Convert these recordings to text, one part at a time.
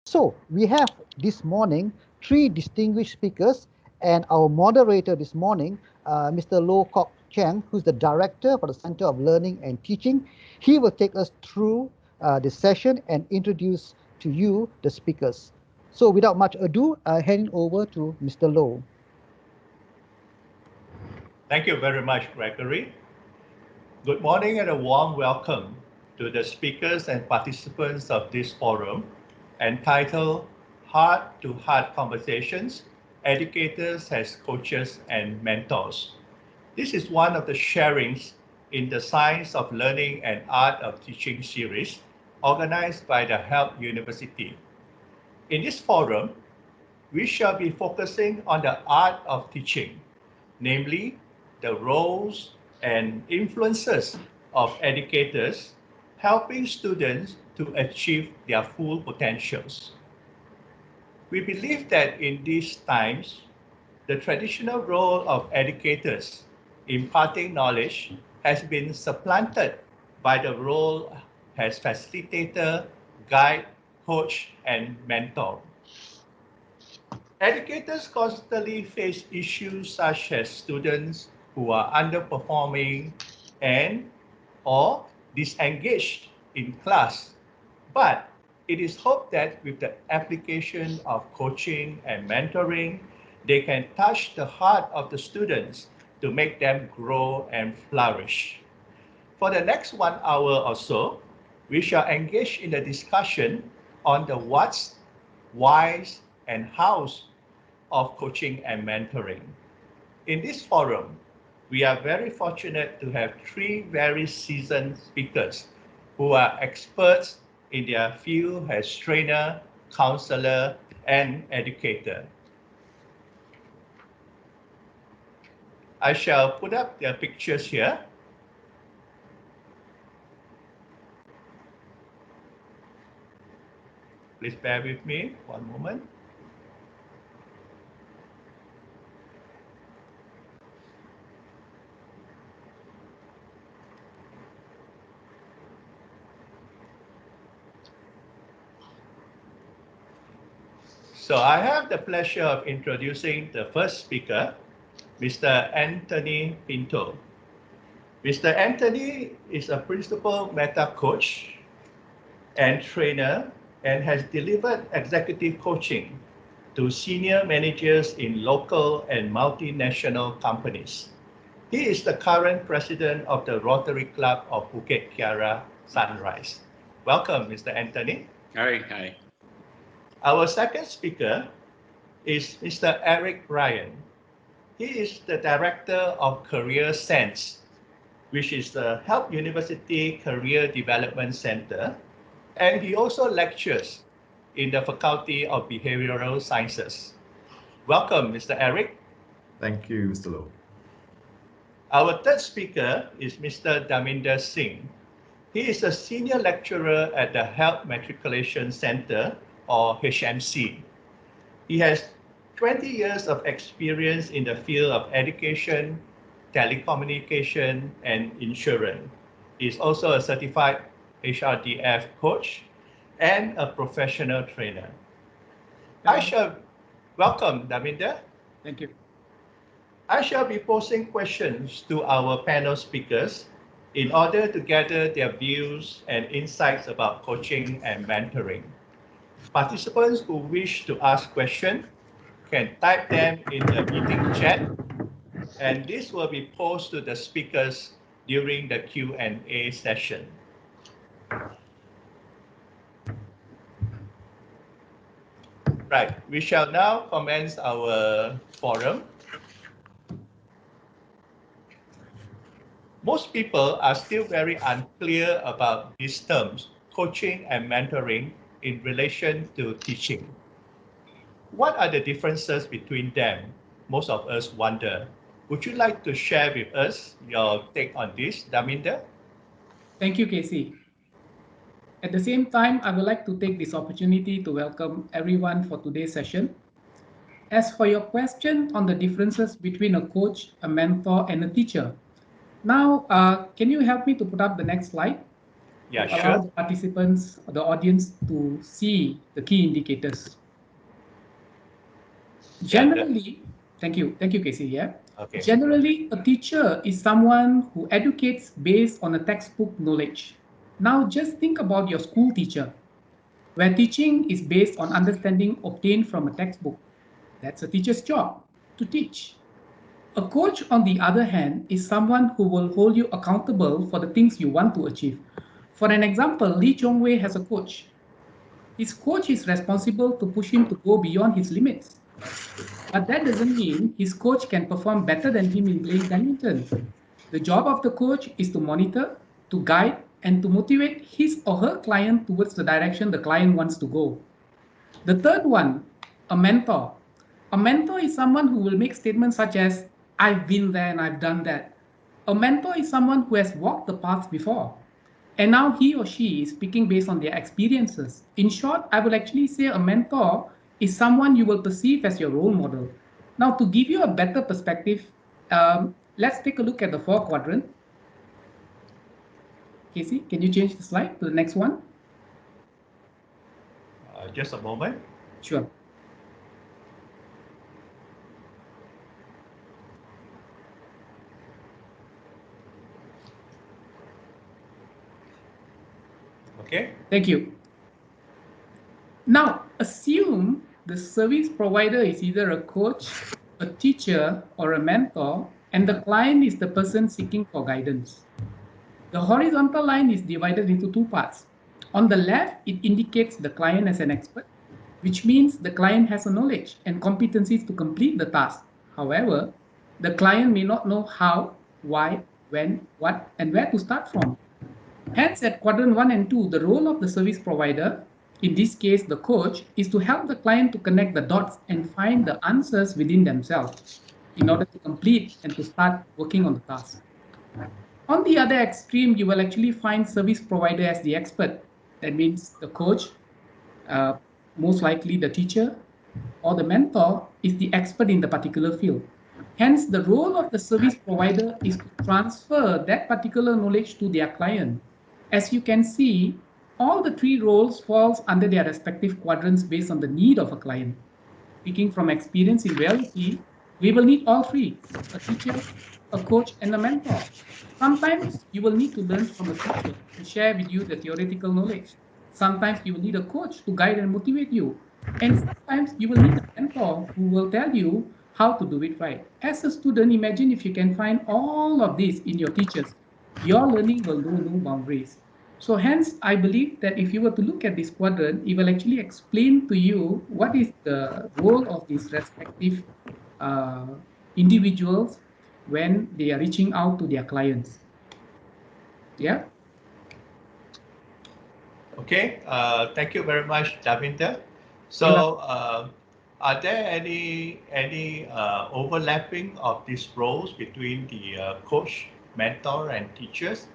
So we have this morning three distinguished speakers and our moderator this morning, Mr. Loh Kok Cheng, who's the director for the Center of Learning and Teaching. He will take us through this session and introduce to you the speakers. So without much ado, I hand it over to Mr. Loh. Thank you very much, Gregory. Good morning and a warm welcome to the speakers and participants of this forum entitled Heart to Heart Conversations, Educators as Coaches and Mentors. This is one of the sharings in the Science of Learning and Art of Teaching series organized by the Help University. In this forum, we shall be focusing on the art of teaching, namely the roles and influences of educators helping students to achieve their full potentials. We believe that in these times, the traditional role of educators imparting knowledge has been supplanted by the role as facilitator, guide, coach, and mentor. Educators constantly face issues such as students who are underperforming and or disengaged in class. But it is hoped that with the application of coaching and mentoring, they can touch the heart of the students to make them grow and flourish. For the next 1 hour or so, we shall engage in the discussion on the what's, whys, and how's of coaching and mentoring. In this forum, we are very fortunate to have three very seasoned speakers who are experts in their field as trainer, counselor, and educator. I shall put up their pictures here. Please bear with me one moment. So I have the pleasure of introducing the first speaker, Mr. Anthony Pinto. Mr. Anthony is a principal meta coach and trainer and has delivered executive coaching to senior managers in local and multinational companies. He is the current president of the Rotary Club of Bukit Kiara Sunrise. Welcome, Mr. Anthony. Hi. Our second speaker is Mr. Eric Ryan. He is the director of Career Sense, which is the Help University Career Development Center, and he also lectures in the Faculty of Behavioral Sciences. Welcome, Mr. Eric. Thank you, Mr. Loh. Our third speaker is Mr. Daminder Singh. He is a senior lecturer at the Help Matriculation Center, or HMC. He has 20 years of experience in the field of education, telecommunication, and insurance. He is also a certified HRDF coach and a professional trainer. I shall welcome Daminder. Thank you. I shall be posing questions to our panel speakers in order to gather their views and insights about coaching and mentoring. Participants who wish to ask questions can type them in the meeting chat, and this will be posed to the speakers during the Q&A session. Right, we shall now commence our forum. Most people are still very unclear about these terms, coaching and mentoring, in relation to teaching. What are the differences between them? Most of us wonder. Would you like to share with us your take on this, Daminder? Thank you, Casey. At the same time, I would like to take this opportunity to welcome everyone for today's session. As for your question on the differences between a coach, a mentor, and a teacher, now can you help me to put up the next slide? Yeah, to allow sure. the participants, the audience, to see the key indicators. Yeah, Generally, thank you, Casey. Yeah. okay. Generally, a teacher is someone who educates based on a textbook knowledge. Now, just think about your school teacher, where teaching is based on understanding obtained from a textbook. That's a teacher's job, to teach. A coach, on the other hand, is someone who will hold you accountable for the things you want to achieve. For an example, Lee Chong Wei has a coach. His coach is responsible to push him to go beyond his limits. But that doesn't mean his coach can perform better than him in playing badminton. The job of the coach is to monitor, to guide, and to motivate his or her client towards the direction the client wants to go. The third one, a mentor. A mentor is someone who will make statements such as, I've been there and I've done that. A mentor is someone who has walked the path before. And now he or she is speaking based on their experiences. In short, I will actually say a mentor is someone you will perceive as your role model. Now, to give you a better perspective, let's take a look at the four quadrant. Casey, can you change the slide to the next one? Just a moment. Sure. Okay. Thank you. Now, assume the service provider is either a coach, a teacher, or a mentor, and the client is the person seeking for guidance. The horizontal line is divided into two parts. On the left, it indicates the client as an expert, which means the client has a knowledge and competencies to complete the task. However, the client may not know how, why, when, what, and where to start from. Hence, at quadrant 1 and 2, the role of the service provider, in this case the coach, is to help the client to connect the dots and find the answers within themselves in order to complete and to start working on the task. On the other extreme, you will actually find service provider as the expert. That means the coach, uh, most likely the teacher, or the mentor is the expert in the particular field. Hence, the role of the service provider is to transfer that particular knowledge to their client. As you can see, all the three roles falls under their respective quadrants based on the need of a client. Speaking from experience, in reality, we will need all three, a teacher, a coach, and a mentor. Sometimes you will need to learn from a teacher to share with you the theoretical knowledge. Sometimes you will need a coach to guide and motivate you. And sometimes you will need a mentor who will tell you how to do it right. As a student, imagine if you can find all of this in your teachers. Your learning will know no boundaries. So hence, I believe that if you were to look at this quadrant, it will actually explain to you what is the role of these respective uh, individuals when they are reaching out to their clients. Yeah. Okay. Thank you very much, Davinda. You're welcome. So, are there any overlapping of these roles between the coach, mentor, and teachers?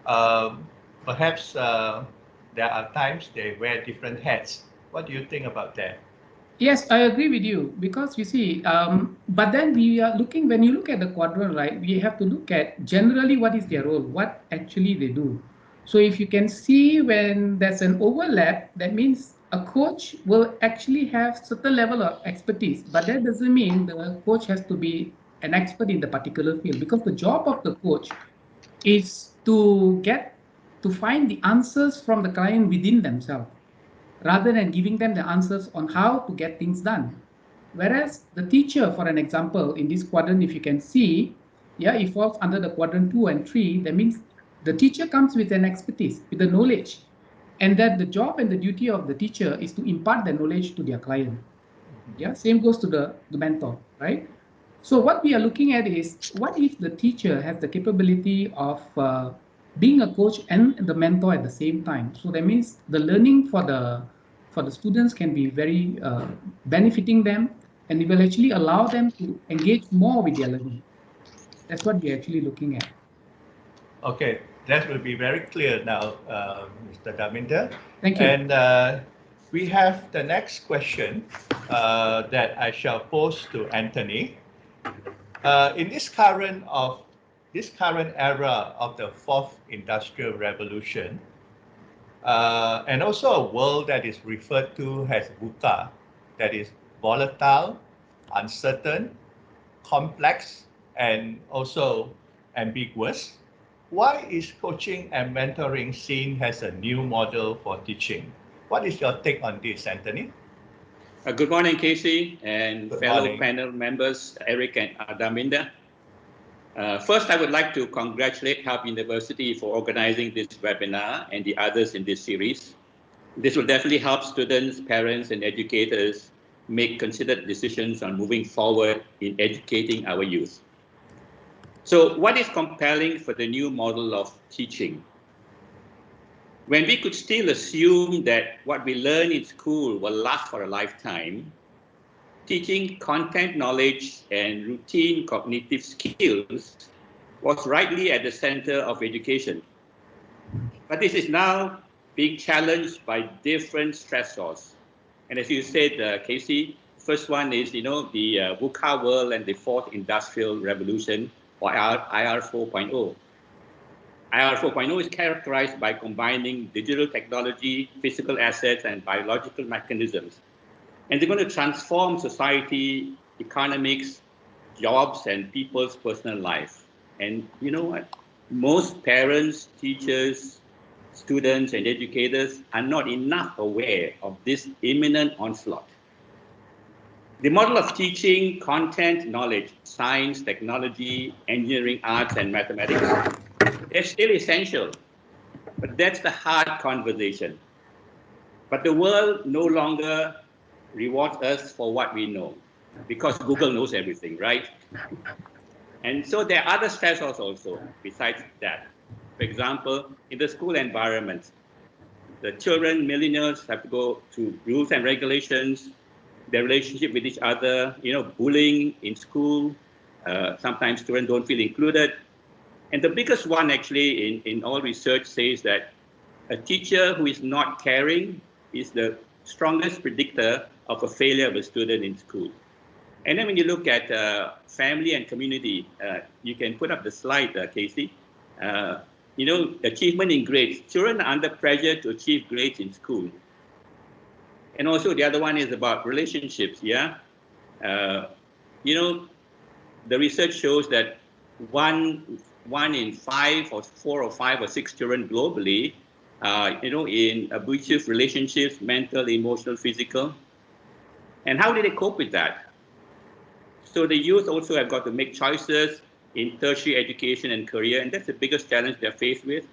Um, Perhaps there are times they wear different hats. What do you think about that? Yes, I agree with you because you see, but then we are looking, when you look at the quadrant, right, we have to look at generally what is their role, what actually they do. So if you can see when there's an overlap, that means a coach will actually have certain level of expertise, but that doesn't mean the coach has to be an expert in the particular field because the job of the coach is to get to find the answers from the client within themselves rather than giving them the answers on how to get things done. Whereas the teacher, for an example, in this quadrant, if you can see, yeah, it falls under the quadrant 2 and 3. That means the teacher comes with an expertise, with the knowledge, and that the job and the duty of the teacher is to impart the knowledge to their client. Yeah, same goes to the mentor, right? So what we are looking at is what if the teacher has the capability of being a coach and the mentor at the same time. So that means the learning for the students can be very benefiting them, and it will actually allow them to engage more with their learning. That's what we're actually looking at. Okay, that will be very clear now, Mr. Daminda. Thank you. And we have the next question that I shall pose to Anthony. In this current era of the fourth industrial revolution, and also a world that is referred to as VUCA, that is volatile, uncertain, complex, and also ambiguous. Why is coaching and mentoring seen as a new model for teaching? What is your take on this, Anthony? Good morning, Casey, and Good fellow morning. panel members, Eric and Adaminda. First, I would like to congratulate Harvard University for organizing this webinar and the others in this series. This will definitely help students, parents, and educators make considered decisions on moving forward in educating our youth. So, what is compelling for the new model of teaching? When we could still assume that what we learn in school will last for a lifetime, teaching content knowledge and routine cognitive skills was rightly at the center of education. But this is now being challenged by different stressors. And as you said, Casey, first one is, the VUCA world and the fourth industrial revolution, or IR 4.0. IR 4.0 is characterized by combining digital technology, physical assets, and biological mechanisms. And they're going to transform society, economics, jobs, and people's personal life. And you know what? Most parents, teachers, students, and educators are not enough aware of this imminent onslaught. The model of teaching, content, knowledge, science, technology, engineering, arts, and mathematics, they're still essential, but that's the hard conversation. But the world no longer rewards us for what we know, because Google knows everything, right? And so there are other stressors also besides that. For example, in the school environment, the children, millennials have to go through rules and regulations, their relationship with each other, bullying in school. Sometimes students don't feel included. And the biggest one actually in all research says that a teacher who is not caring is the strongest predictor of a failure of a student in school. And then when you look at family and community, you can put up the slide, Casey. Achievement in grades. Children are under pressure to achieve grades in school. And also the other one is about relationships, yeah? The research shows that one in 5 or 4 or 5 or 6 children globally, in abusive relationships, mental, emotional, physical. And how do they cope with that? So the youth also have got to make choices in tertiary education and career, and that's the biggest challenge they're faced with.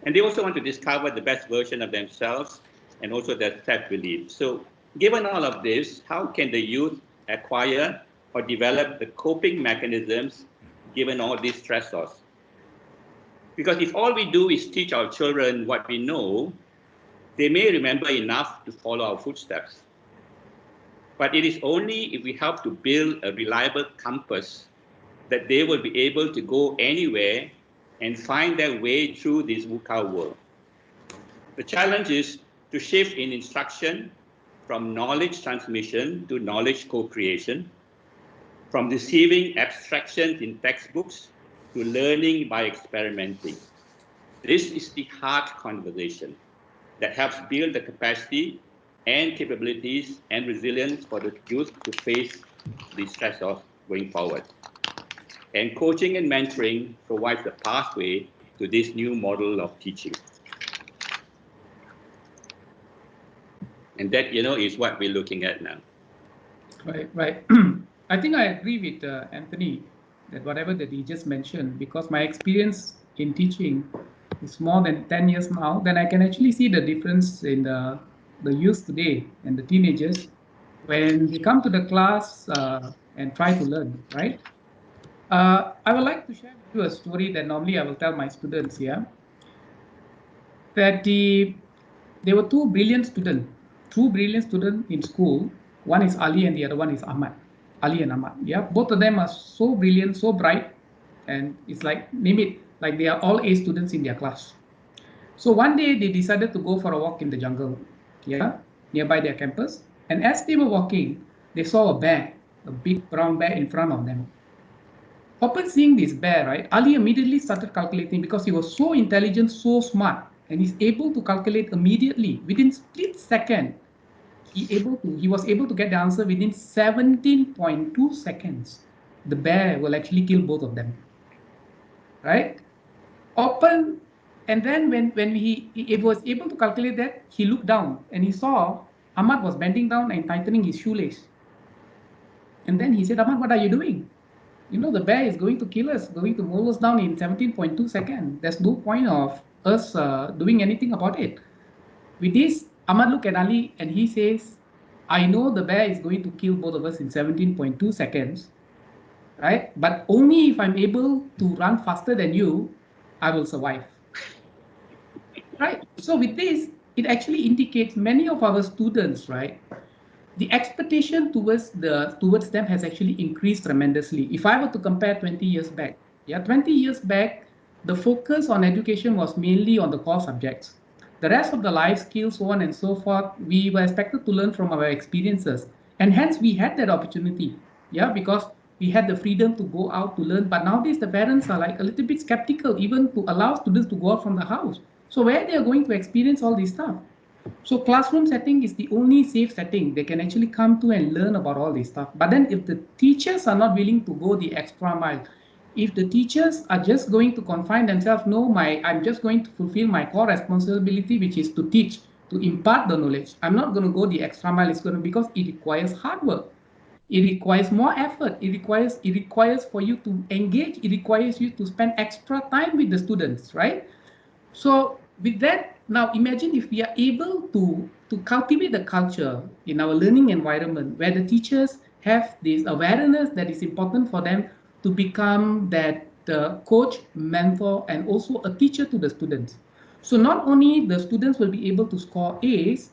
And they also want to discover the best version of themselves and also their self-belief. So given all of this, how can the youth acquire or develop the coping mechanisms given all these stressors? Because if all we do is teach our children what we know, they may remember enough to follow our footsteps. But it is only if we help to build a reliable compass that they will be able to go anywhere and find their way through this VUCA world. The challenge is to shift in instruction from knowledge transmission to knowledge co-creation, from receiving abstractions in textbooks to learning by experimenting. This is the hard conversation that helps build the capacity and capabilities and resilience for the youth to face the stressors going forward. And coaching and mentoring provides the pathway to this new model of teaching. And that, is what we're looking at now. Right. I think I agree with Anthony that whatever that he just mentioned, because my experience in teaching is more than 10 years now, then I can actually see the difference in the youth today and the teenagers when they come to the class and try to learn, right? I would like to share with you a story that normally I will tell my students here. That there were two brilliant students in school. One is Ali and the other one is Ahmad. Ali and Ahmad. Yeah, both of them are so brilliant, so bright, and it's like name it, like they are all A students in their class. So one day they decided to go for a walk in the jungle, yeah, nearby their campus. And as they were walking, they saw a bear, a big brown bear in front of them. Upon seeing this bear, right, Ali immediately started calculating because he was so intelligent, so smart. and he's able to calculate immediately within split second. He was able to get the answer within 17.2 seconds. The bear will actually kill both of them, right? Open, and then when he was able to calculate that, he looked down and he saw Ahmad was bending down and tightening his shoelace. And then he said, Ahmad, what are you doing? You know, the bear is going to kill us, going to mow us down in 17.2 seconds. There's no point of us doing anything about it. With this, Ahmad looked at Ali and he says, I know the bear is going to kill both of us in 17.2 seconds, right? But only if I'm able to run faster than you, I will survive, right? So with this, it actually indicates many of our students, right? The expectation towards them has actually increased tremendously. If I were to compare 20 years back, yeah, 20 years back, the focus on education was mainly on the core subjects. The rest of the life skills, so on and so forth, we were expected to learn from our experiences. And hence we had that opportunity, yeah, because we had the freedom to go out to learn. But nowadays the parents are like a little bit skeptical even to allow students to go out from the house. So where they are going to experience all this stuff? So classroom setting is the only safe setting they can actually come to and learn about all this stuff. But then if the teachers are not willing to go the extra mile, if the teachers are just going to confine themselves, no, I'm just going to fulfill my core responsibility, which is to teach, to impart the knowledge. I'm not going to go the extra mile. It's going to because it requires hard work. It requires more effort. It requires for you to engage. It requires you to spend extra time with the students, right? So with that, now imagine if we are able to cultivate the culture in our learning environment where the teachers have this awareness that is important for them to become that coach, mentor, and also a teacher to the students. So not only the students will be able to score A's,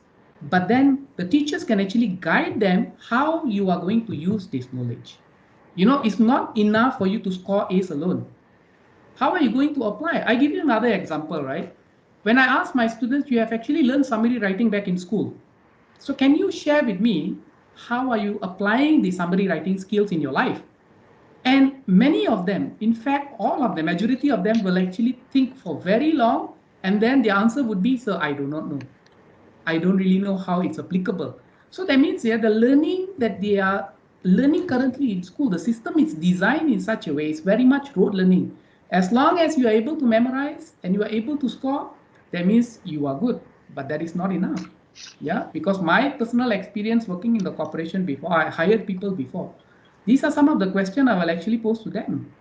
but then the teachers can actually guide them how you are going to use this knowledge. You know, it's not enough for you to score A's alone. How are you going to apply? I give you another example, right? When I ask my students, you have actually learned summary writing back in school. So can you share with me how are you applying the summary writing skills in your life? And many of them, in fact, all of them, majority of them will actually think for very long, and then the answer would be, sir, I do not know. I don't really know how it's applicable. So that means the learning that they are learning currently in school, the system is designed in such a way, it's very much rote learning. As long as you are able to memorize and you are able to score, that means you are good, but that is not enough. Yeah, because my personal experience working in the corporation before, I hired people before. These are some of the questions I will actually pose to them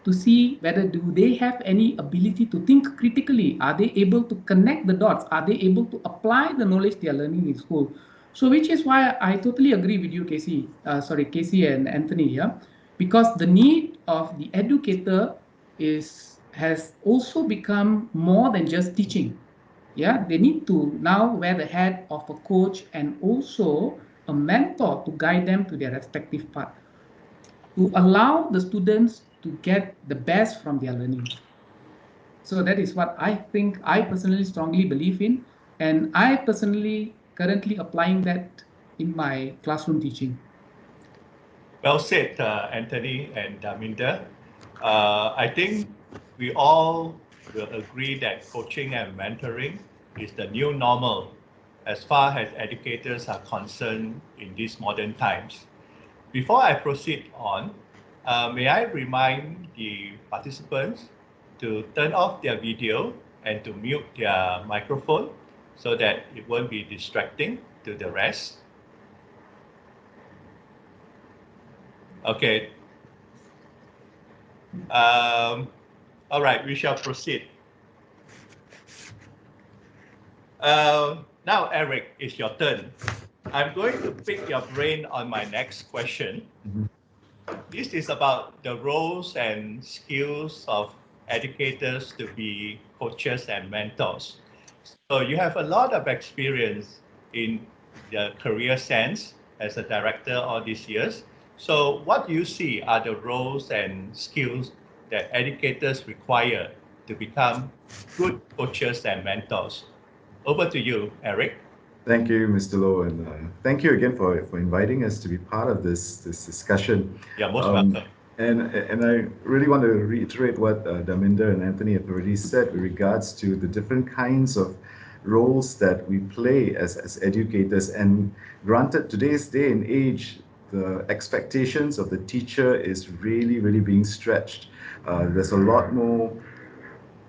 to see whether do they have any ability to think critically. Are they able to connect the dots? Are they able to apply the knowledge they are learning in school? So which is why I totally agree with you, Casey and Anthony, yeah, because the need of the educator has also become more than just teaching. Yeah, they need to now wear the hat of a coach and also a mentor to guide them to their respective path, to allow the students to get the best from their learnings. So that is what I think I personally strongly believe in. And I personally currently applying that in my classroom teaching. Well said, Anthony and Daminda. I think we all will agree that coaching and mentoring is the new normal as far as educators are concerned in these modern times. Before I proceed on, may I remind the participants to turn off their video and to mute their microphone so that it won't be distracting to the rest. Okay. All right, we shall proceed. Now, Eric, it's your turn. I'm going to pick your brain on my next question. This is about the roles and skills of educators to be coaches and mentors. So you have a lot of experience in the career sense as a director all these years. So what do you see are the roles and skills that educators require to become good coaches and mentors? Over to you, Eric. Thank you, Mr. Low, and thank you again for inviting us to be part of this discussion. You're most Um, welcome. And I really want to reiterate what Daminda and Anthony have already said with regards to the different kinds of roles that we play as educators. And granted, today's day and age, the expectations of the teacher is really, really being stretched. There's a lot more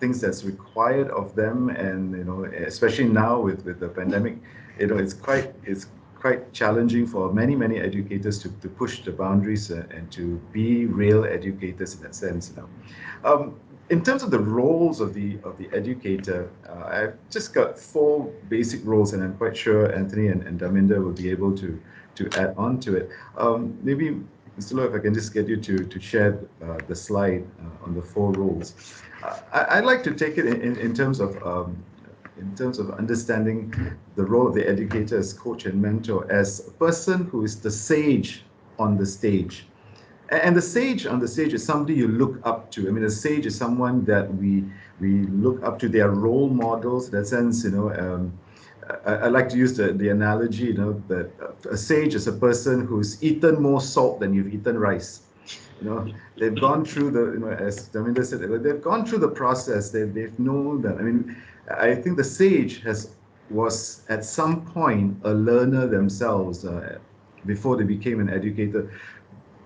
things that's required of them, and especially now with the pandemic, it's quite challenging for many educators to push the boundaries and to be real educators in that sense. In terms of the roles of the educator, I've just got four basic roles, and I'm quite sure Anthony and Daminda will be able to add on to it. Maybe, Mr. Low, if I can just get you to share the slide on the four roles. I'd like to take it in terms of understanding the role of the educator as coach and mentor, as a person who is the sage on the stage. And the sage on the stage is somebody you look up to. I mean, a sage is someone that we look up to. They are role models. In that sense, I like to use the analogy, that a sage is a person who's eaten more salt than you've eaten rice. They've gone through as Daminda said, they've gone through the process. They've known that. I mean, I think the sage was at some point a learner themselves before they became an educator.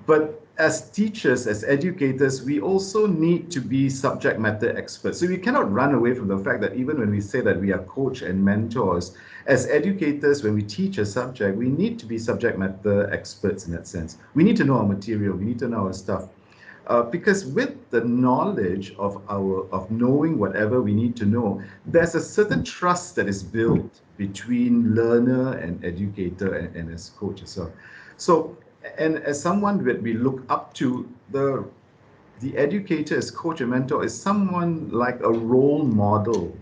But as teachers, as educators, we also need to be subject matter experts. So we cannot run away from the fact that even when we say that we are coach and mentors, as educators, when we teach a subject, we need to be subject matter experts in that sense. We need to know our material, we need to know our stuff. Because with the knowledge of knowing whatever we need to know, there's a certain trust that is built between learner and educator and as coach as well. So, and as someone that we look up to, the educator as coach and mentor is someone like a role model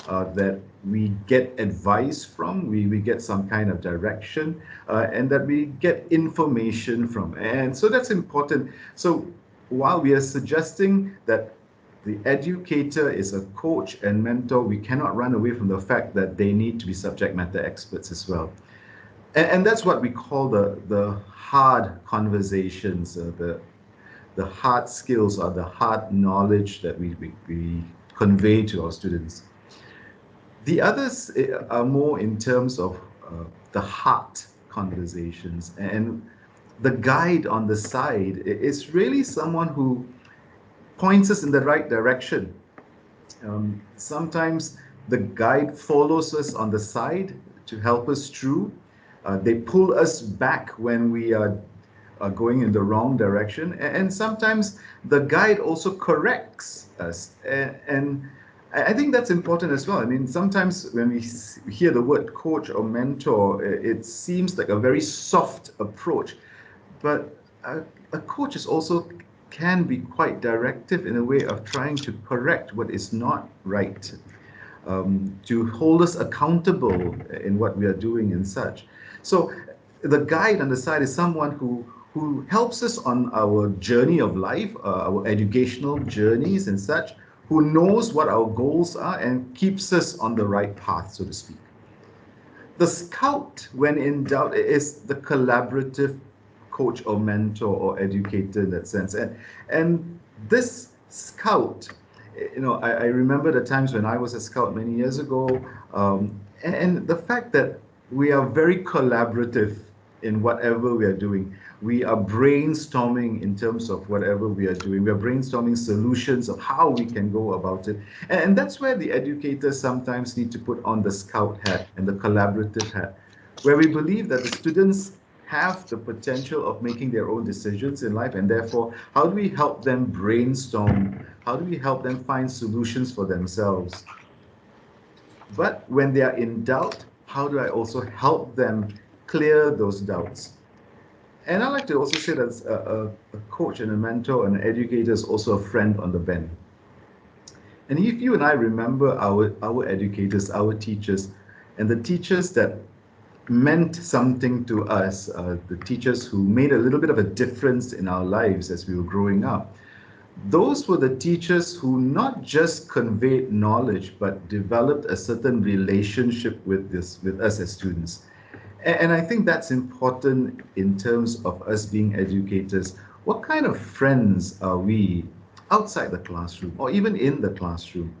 that we get advice from, we get some kind of direction, and that we get information from. And so that's important. So while we are suggesting that the educator is a coach and mentor, we cannot run away from the fact that they need to be subject matter experts as well. And that's what we call the hard conversations, the hard skills or the hard knowledge that we convey to our students. The others are more in terms of the heart conversations, and the guide on the side is really someone who points us in the right direction. Sometimes the guide follows us on the side to help us through. They pull us back when we are going in the wrong direction. And sometimes the guide also corrects us. And I think that's important as well. I mean, sometimes when we hear the word coach or mentor, it seems like a very soft approach. But a coach is also can be quite directive in a way of trying to correct what is not right, to hold us accountable in what we are doing and such. So the guide on the side is someone who helps us on our journey of life, our educational journeys and such, who knows what our goals are and keeps us on the right path, so to speak. The scout, when in doubt, is the collaborative coach or mentor or educator in that sense. And this scout, I remember the times when I was a scout many years ago, and the fact that we are very collaborative in whatever we are doing. We are brainstorming in terms of whatever we are doing. We are brainstorming solutions of how we can go about it. And that's where the educators sometimes need to put on the scout hat and the collaborative hat, where we believe that the students have the potential of making their own decisions in life, and therefore, how do we help them brainstorm? How do we help them find solutions for themselves? But when they are in doubt, how do I also help them clear those doubts? And I like to also say that a coach and a mentor and an educator is also a friend on the bend. And if you and I remember our educators, our teachers, and the teachers that meant something to us, the teachers who made a little bit of a difference in our lives as we were growing up, those were the teachers who not just conveyed knowledge, but developed a certain relationship with us as students. And I think that's important in terms of us being educators. what kind of friends are we outside the classroom or even in the classroom?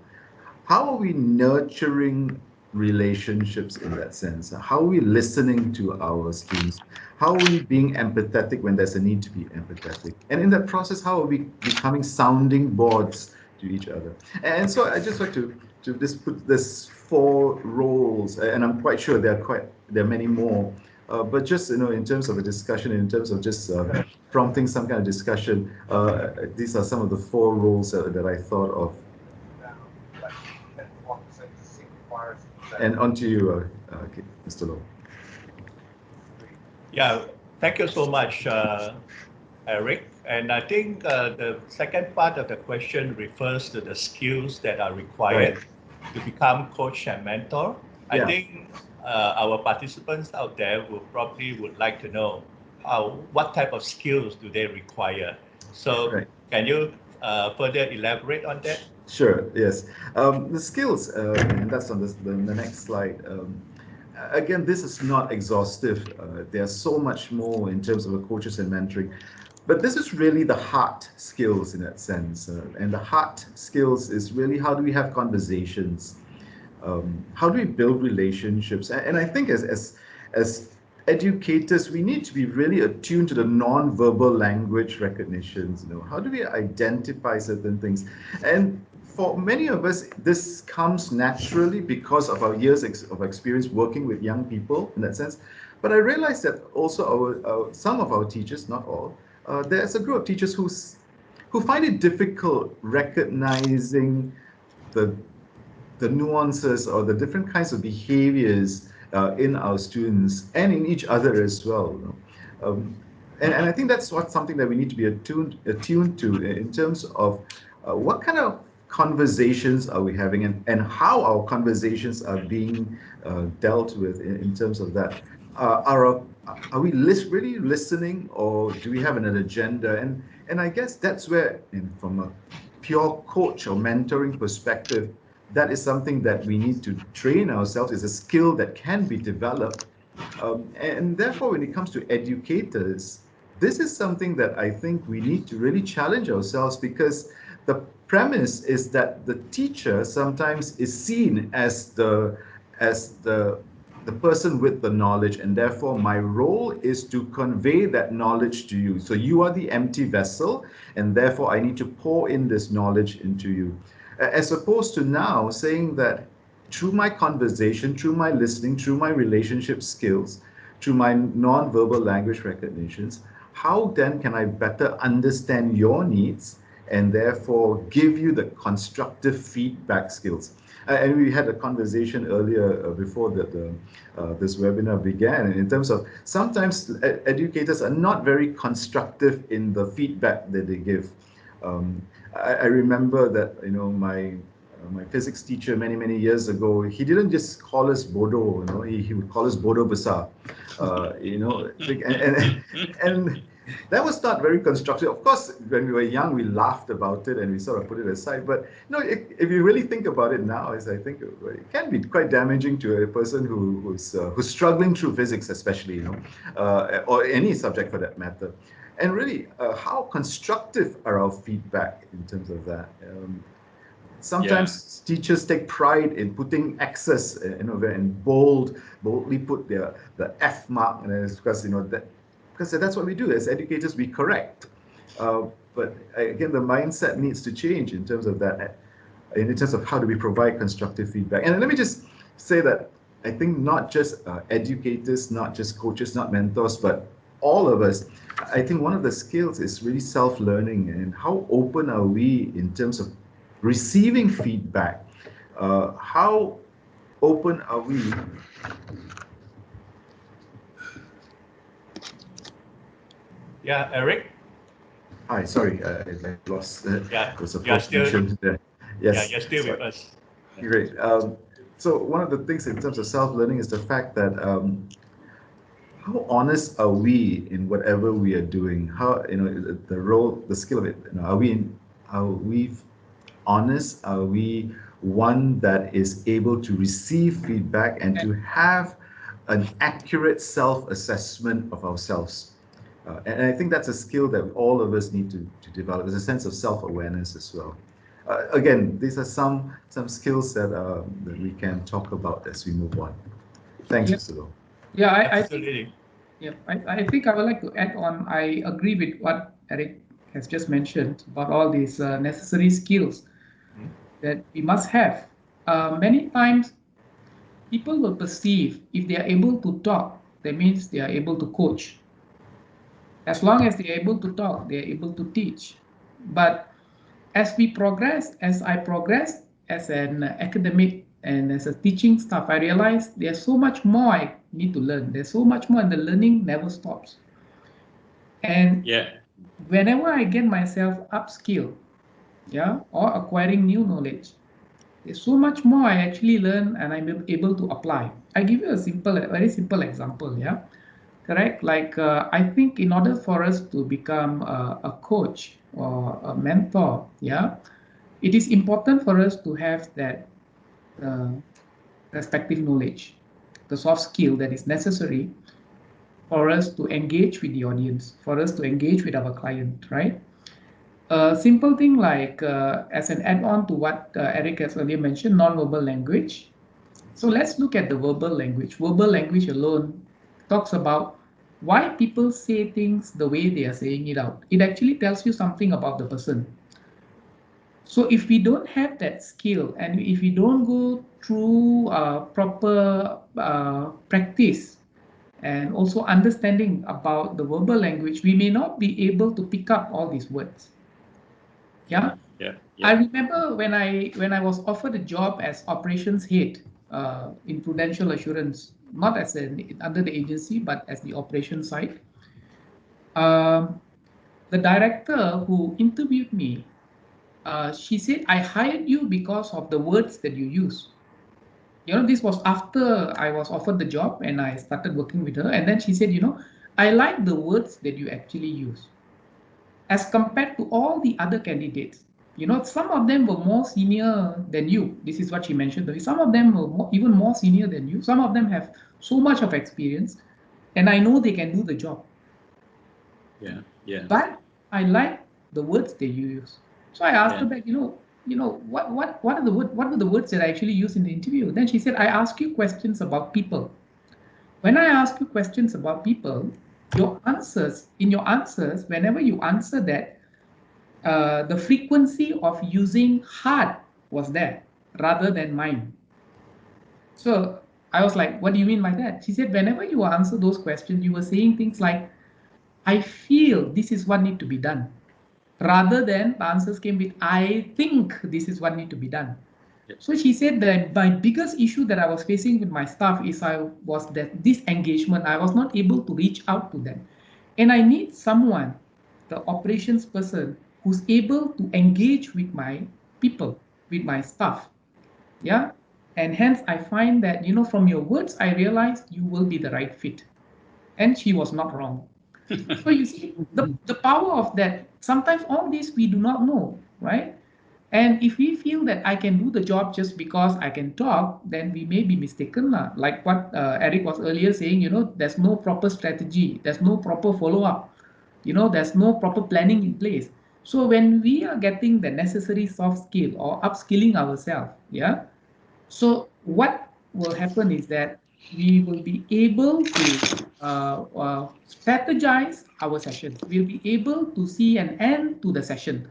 How are we nurturing relationships in that sense? How are we listening to our students? How are we being empathetic when there's a need to be empathetic? And in that process, how are we becoming sounding boards to each other? And so I just like to just put this four roles, and I'm quite sure there are many more. But just in terms of a discussion, in terms of just prompting some kind of discussion, these are some of the four roles that I thought of. And on to you, Mr. Low. Yeah, thank you so much, Eric. And I think the second part of the question refers to the skills that are required to become coach and mentor. I think our participants out there will probably would like to know what type of skills do they require. So can you further elaborate on that? Sure, yes. The skills, and that's on the next slide. Again, this is not exhaustive. There's so much more in terms of the coaches and mentoring. But this is really the heart skills in that sense. And the heart skills is really how do we have conversations? How do we build relationships? And I think as educators, we need to be really attuned to the non-verbal language recognitions. How do we identify certain things? And for many of us, this comes naturally because of our years of experience working with young people in that sense. But I realized that also some of our teachers, not all, there's a group of teachers who find it difficult recognizing the nuances or the different kinds of behaviors in our students and in each other as well. And I think that's something that we need to be attuned to in terms of what kind of conversations are we having and how our conversations are being dealt with in terms of that. Are we really listening, or do we have an agenda? And I guess that's where, from a pure coach or mentoring perspective, that is something that we need to train ourselves. It's a skill that can be developed. And therefore, when it comes to educators, this is something that I think we need to really challenge ourselves, because the premise is that the teacher sometimes is seen as the person with the knowledge, and therefore my role is to convey that knowledge to you. So you are the empty vessel, and therefore I need to pour in this knowledge into you. As opposed to now saying that through my conversation, through my listening, through my relationship skills, through my non-verbal language recognitions, how then can I better understand your needs and therefore give you the constructive feedback skills? And we had a conversation earlier before this webinar began, in terms of sometimes educators are not very constructive in the feedback that they give. I remember that my physics teacher many years ago, he didn't just call us bodoh, he would call us bodoh besar, and that was not very constructive. Of course, when we were young, we laughed about it and we sort of put it aside. But if you really think about it now, I think it can be quite damaging to a person who's struggling through physics, especially, or any subject for that matter. And really, how constructive are our feedback in terms of that? Sometimes teachers take pride in putting X's, and boldly put the F mark, and it's because because that's what we do as educators. We correct, but again, the mindset needs to change in terms of that, in terms of how do we provide constructive feedback. And let me just say that I think not just educators, not just coaches, not mentors, but all of us, I think one of the skills is really self-learning, and how open are we in terms of receiving feedback. How open are we? Yeah, Eric? Hi, sorry, I lost. Yeah, There's a you are post still, mentioned there. yeah, Yes, you're still sorry. with us. Great. So one of the things in terms of self-learning is the fact that how honest are we in whatever we are doing? How, the role, the skill of it. Are we honest? Are we one that is able to receive feedback and to have an accurate self-assessment of ourselves? And I think that's a skill that all of us need to develop. There's a sense of self-awareness as well. Again, these are some skills that we can talk about as we move on. Thanks, Yeah, Mr. Low. yeah, I think Absolutely. yeah, I think I would like to add on. I agree with what Eric has just mentioned about all these necessary skills Mhm. that we must have. Many times, people will perceive if they are able to talk, that means they are able to coach. As long as they are able to talk, they are able to teach. But as we progress, as I progress as an academic and as a teaching staff, I realize there's so much more I need to learn. There's so much more, and the learning never stops. And Yeah. whenever I get myself upskill, yeah, or acquiring new knowledge, there's so much more I actually learn and I'm able to apply. I give you a very simple example, yeah, correct? Like I think in order for us to become a coach or a mentor, yeah, it is important for us to have that uh, respective knowledge, the soft skill that is necessary for us to engage with the audience, for us to engage with our client, right? A simple thing like, as an add-on to what Eric has earlier mentioned, non-verbal language. So let's look at the verbal language. Verbal language alone talks about why people say things the way they are saying it out. It actually tells you something about the person. So if we don't have that skill and if we don't go through proper practice and also understanding about the verbal language, we may not be able to pick up all these words. Yeah. Yeah. Yeah. I Yeah. remember when I was offered a job as operations head in Prudential Assurance, not as under the agency, but as the operation side. Um, the director who interviewed me, she said, "I hired you because of the words that you use." This was after I was offered the job and I started working with her. And then she said, "I like the words that you actually use as compared to all the other candidates. Some of them were more senior than you." This is what she mentioned. Some of them were even more senior than you. Some of them have so much of experience, and I know they can do the job. Yeah. Yeah. But I like the words that you use. So I asked her Yeah. back, what were the words that I actually used in the interview? Then she said, "I ask you questions about people. When I ask you questions about people, in your answers, whenever you answer that, the frequency of using heart was there rather than mind." So I was like, "What do you mean by that?" She said, "Whenever you answer those questions, you were saying things like, 'I feel this is what need to be done,' rather than the answers came with, 'I think this is what need to be done.'" Yeah. So she said that my biggest issue that I was facing with my staff is I was that disengagement. I was not able to reach out to them. And I need someone, the operations person, who's able to engage with my people, with my staff. Yeah. And hence I find that, from your words, I realized you will be the right fit. And she was not wrong. So you see the power of that. Sometimes all this we do not know, right? And if we feel that I can do the job just because I can talk, then we may be mistaken. Like what Eric was earlier saying, there's no proper strategy, there's no proper follow up, there's no proper planning in place. So when we are getting the necessary soft skill or upskilling ourselves, yeah, so what will happen is that we will be able to strategize our sessions. We'll be able to see an end to the session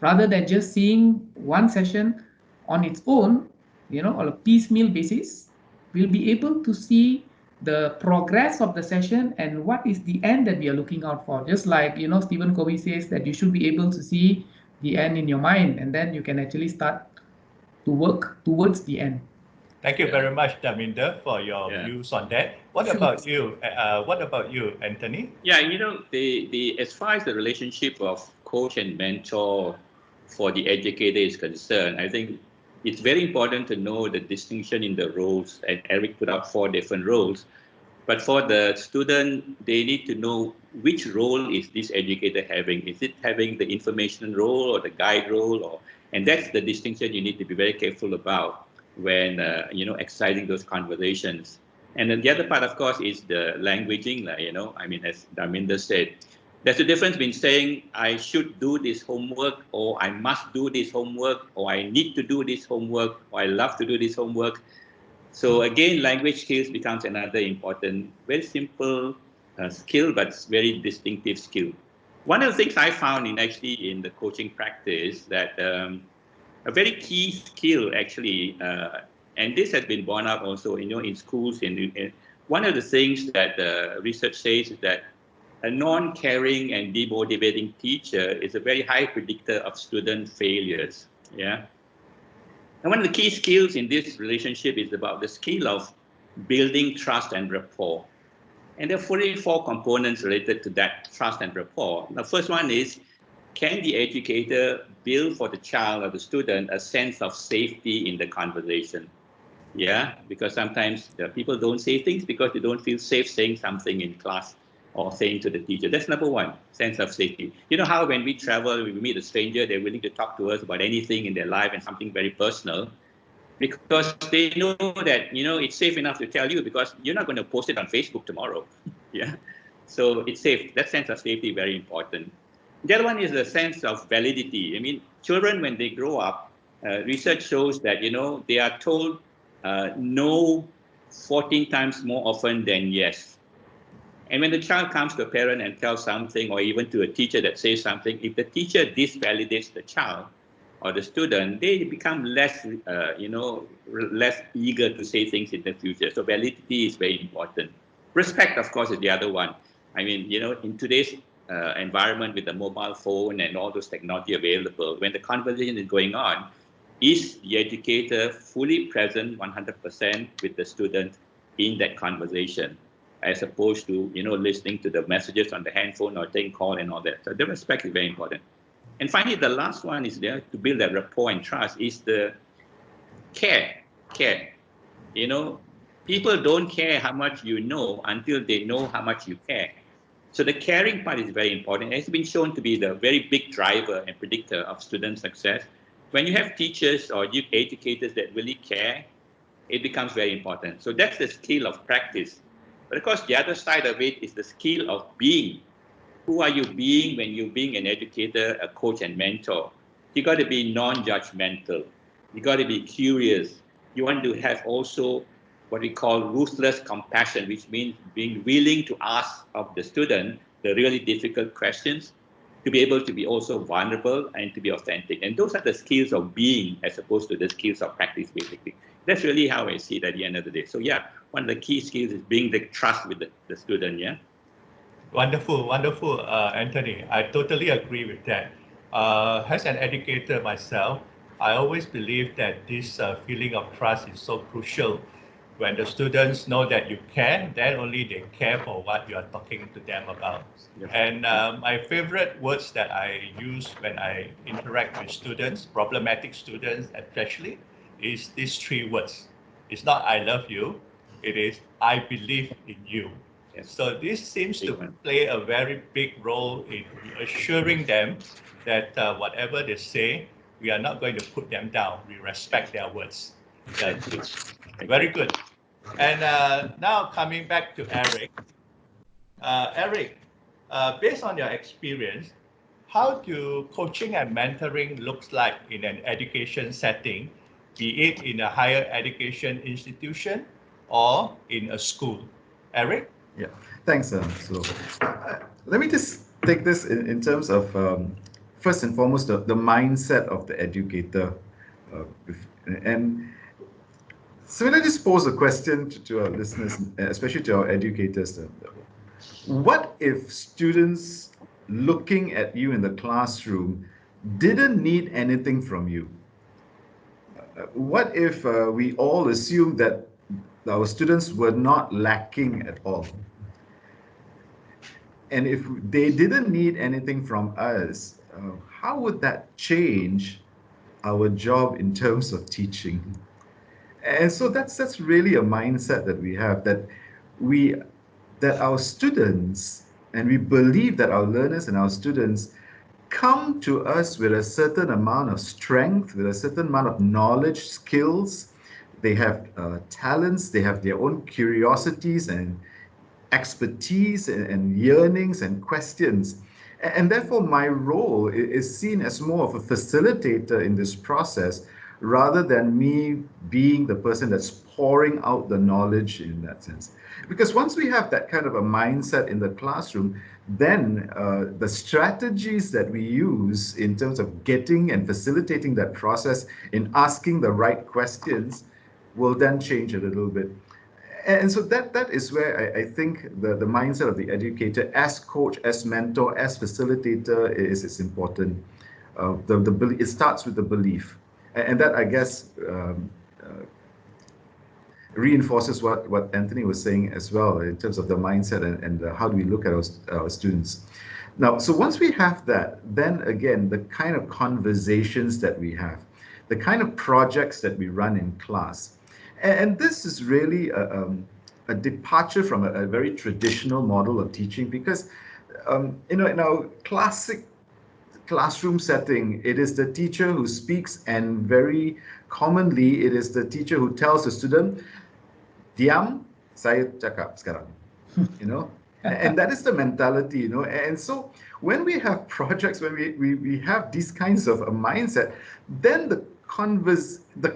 rather than just seeing one session on its own, on a piecemeal basis. We'll be able to see the progress of the session and what is the end that we are looking out for. Just like, Stephen Covey says that you should be able to see the end in your mind, and then you can actually start to work towards the end. Thank you Yeah. very much, Daminda, for your Yeah. views on that. What Sure. about you? What about you, Anthony? Yeah, the as far as the relationship of coach and mentor for the educator is concerned, I think it's very important to know the distinction in the roles. And Eric put out 4 different roles. But for the student, they need to know which role is this educator having. Is it having the information role or the guide role, and that's the distinction you need to be very careful about when exciting those conversations. And then the other part, of course, is the languaging. I mean, as Dharminder said, There's a difference between saying I should do this homework, or I must do this homework, or I need to do this homework, or I love to do this homework. So again, language skills becomes another important, very simple skill, but very distinctive skill. One of the things I found in the coaching practice that a very key skill actually, and this has been borne out also, in schools. And one of the things that research says is that a non-caring and demotivating teacher is a very high predictor of student failures. Yeah. And one of the key skills in this relationship is about the skill of building trust and rapport. And there are 44 components related to that trust and rapport. The first one is, can the educator build for the child or the student a sense of safety in the conversation? Yeah, because sometimes people don't say things because they don't feel safe saying something in class or saying to the teacher. That's number one, sense of safety. You know how when we travel, we meet a stranger, they're willing to talk to us about anything in their life and something very personal, because they know that, it's safe enough to tell you because you're not going to post it on Facebook tomorrow. Yeah. So it's safe. That sense of safety, very important. The other one is the sense of validity. I mean, children, when they grow up, research shows that, they are told no 14 times more often than yes. And when the child comes to a parent and tells something, or even to a teacher that says something, if the teacher disvalidates the child or the student, they become less, less eager to say things in the future. So validity is very important. Respect, of course, is the other one. I mean, in today's environment with the mobile phone and all those technology available, when the conversation is going on, is the educator fully present 100% with the student in that conversation, as opposed to, listening to the messages on the handphone or taking call and all that. So the respect is very important. And finally, the last one is there to build that rapport and trust is the care. Care. People don't care how much you know until they know how much you care. So the caring part is very important. It's been shown to be the very big driver and predictor of student success. When you have teachers or educators that really care, it becomes very important. So that's the skill of practice. But of course, the other side of it is the skill of being. Who are you being when you're being an educator, a coach, and mentor? You got to be non-judgmental. You got to be curious. You want to have also what we call ruthless compassion, which means being willing to ask of the student the really difficult questions, to be able to be also vulnerable and to be authentic. And those are the skills of being as opposed to the skills of practice, basically. That's really how I see it at the end of the day. So yeah, one of the key skills is being the trust with the student, yeah? Wonderful, wonderful, Anthony. I totally agree with that. As an educator myself, I always believe that this feeling of trust is so crucial. When the students know that you care, then only they care for what you are talking to them about. Yep. And my favorite words that I use when I interact with students, problematic students especially, is these three words. It's not I love you, it is I believe in you. Yes. So this seems to Big one. play a very big role in assuring them that whatever they say, we are not going to put them down. We respect their words. Yeah, Thank you. very good. And now coming back to Eric. Eric, based on your experience, how do coaching and mentoring looks like in an education setting, be it in a higher education institution or in a school? Eric? Yeah, thanks. Let me just take this in terms of first and foremost the mindset of the educator, and so let me just pose a question to our listeners, especially to our educators. What if students looking at you in the classroom didn't need anything from you? What if we all assume that our students were not lacking at all? And if they didn't need anything from us, how would that change our job in terms of teaching? And so that's really a mindset that we have, we that our students, and we believe that our learners and our students come to us with a certain amount of strength, with a certain amount of knowledge, skills. They have talents, they have their own curiosities and expertise and yearnings and questions. And therefore, my role is seen as more of a facilitator in this process rather than me being the person that's pouring out the knowledge in that sense. Because once we have that kind of a mindset in the classroom, then the strategies that we use in terms of getting and facilitating that process in asking the right questions will then change a little bit. And so that is where I think the mindset of the educator as coach, as mentor, as facilitator is important. It starts with the belief. And that, I guess, reinforces what Anthony was saying as well in terms of the mindset and how do we look at our students. Now, so once we have that, then again, the kind of conversations that we have, the kind of projects that we run in class, and this is really a departure from a very traditional model of teaching because, in our classic classroom setting, it is the teacher who speaks, and very commonly, it is the teacher who tells the student, diam, saya cakap sekarang. And that is the mentality, and so when we have projects, when we have these kinds of a mindset, then the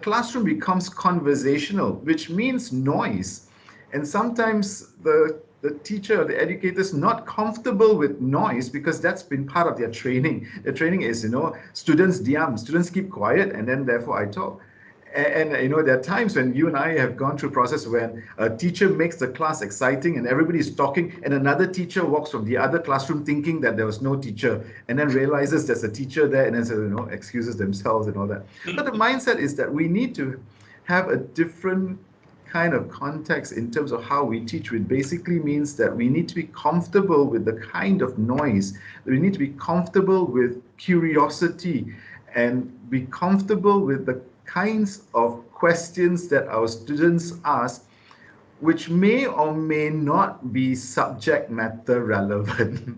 classroom becomes conversational, which means noise. And sometimes the teacher or the educator is not comfortable with noise because that's been part of their training. The training is, students diam, students keep quiet, and then therefore I talk. And there are times when you and I have gone through a process when a teacher makes the class exciting and everybody is talking, and another teacher walks from the other classroom thinking that there was no teacher, and then realizes there's a teacher there, and then excuses themselves and all that. But the mindset is that we need to have a different kind of context in terms of how we teach, which basically means that we need to be comfortable with the kind of noise. We need to be comfortable with curiosity and be comfortable with the kinds of questions that our students ask, which may or may not be subject matter relevant.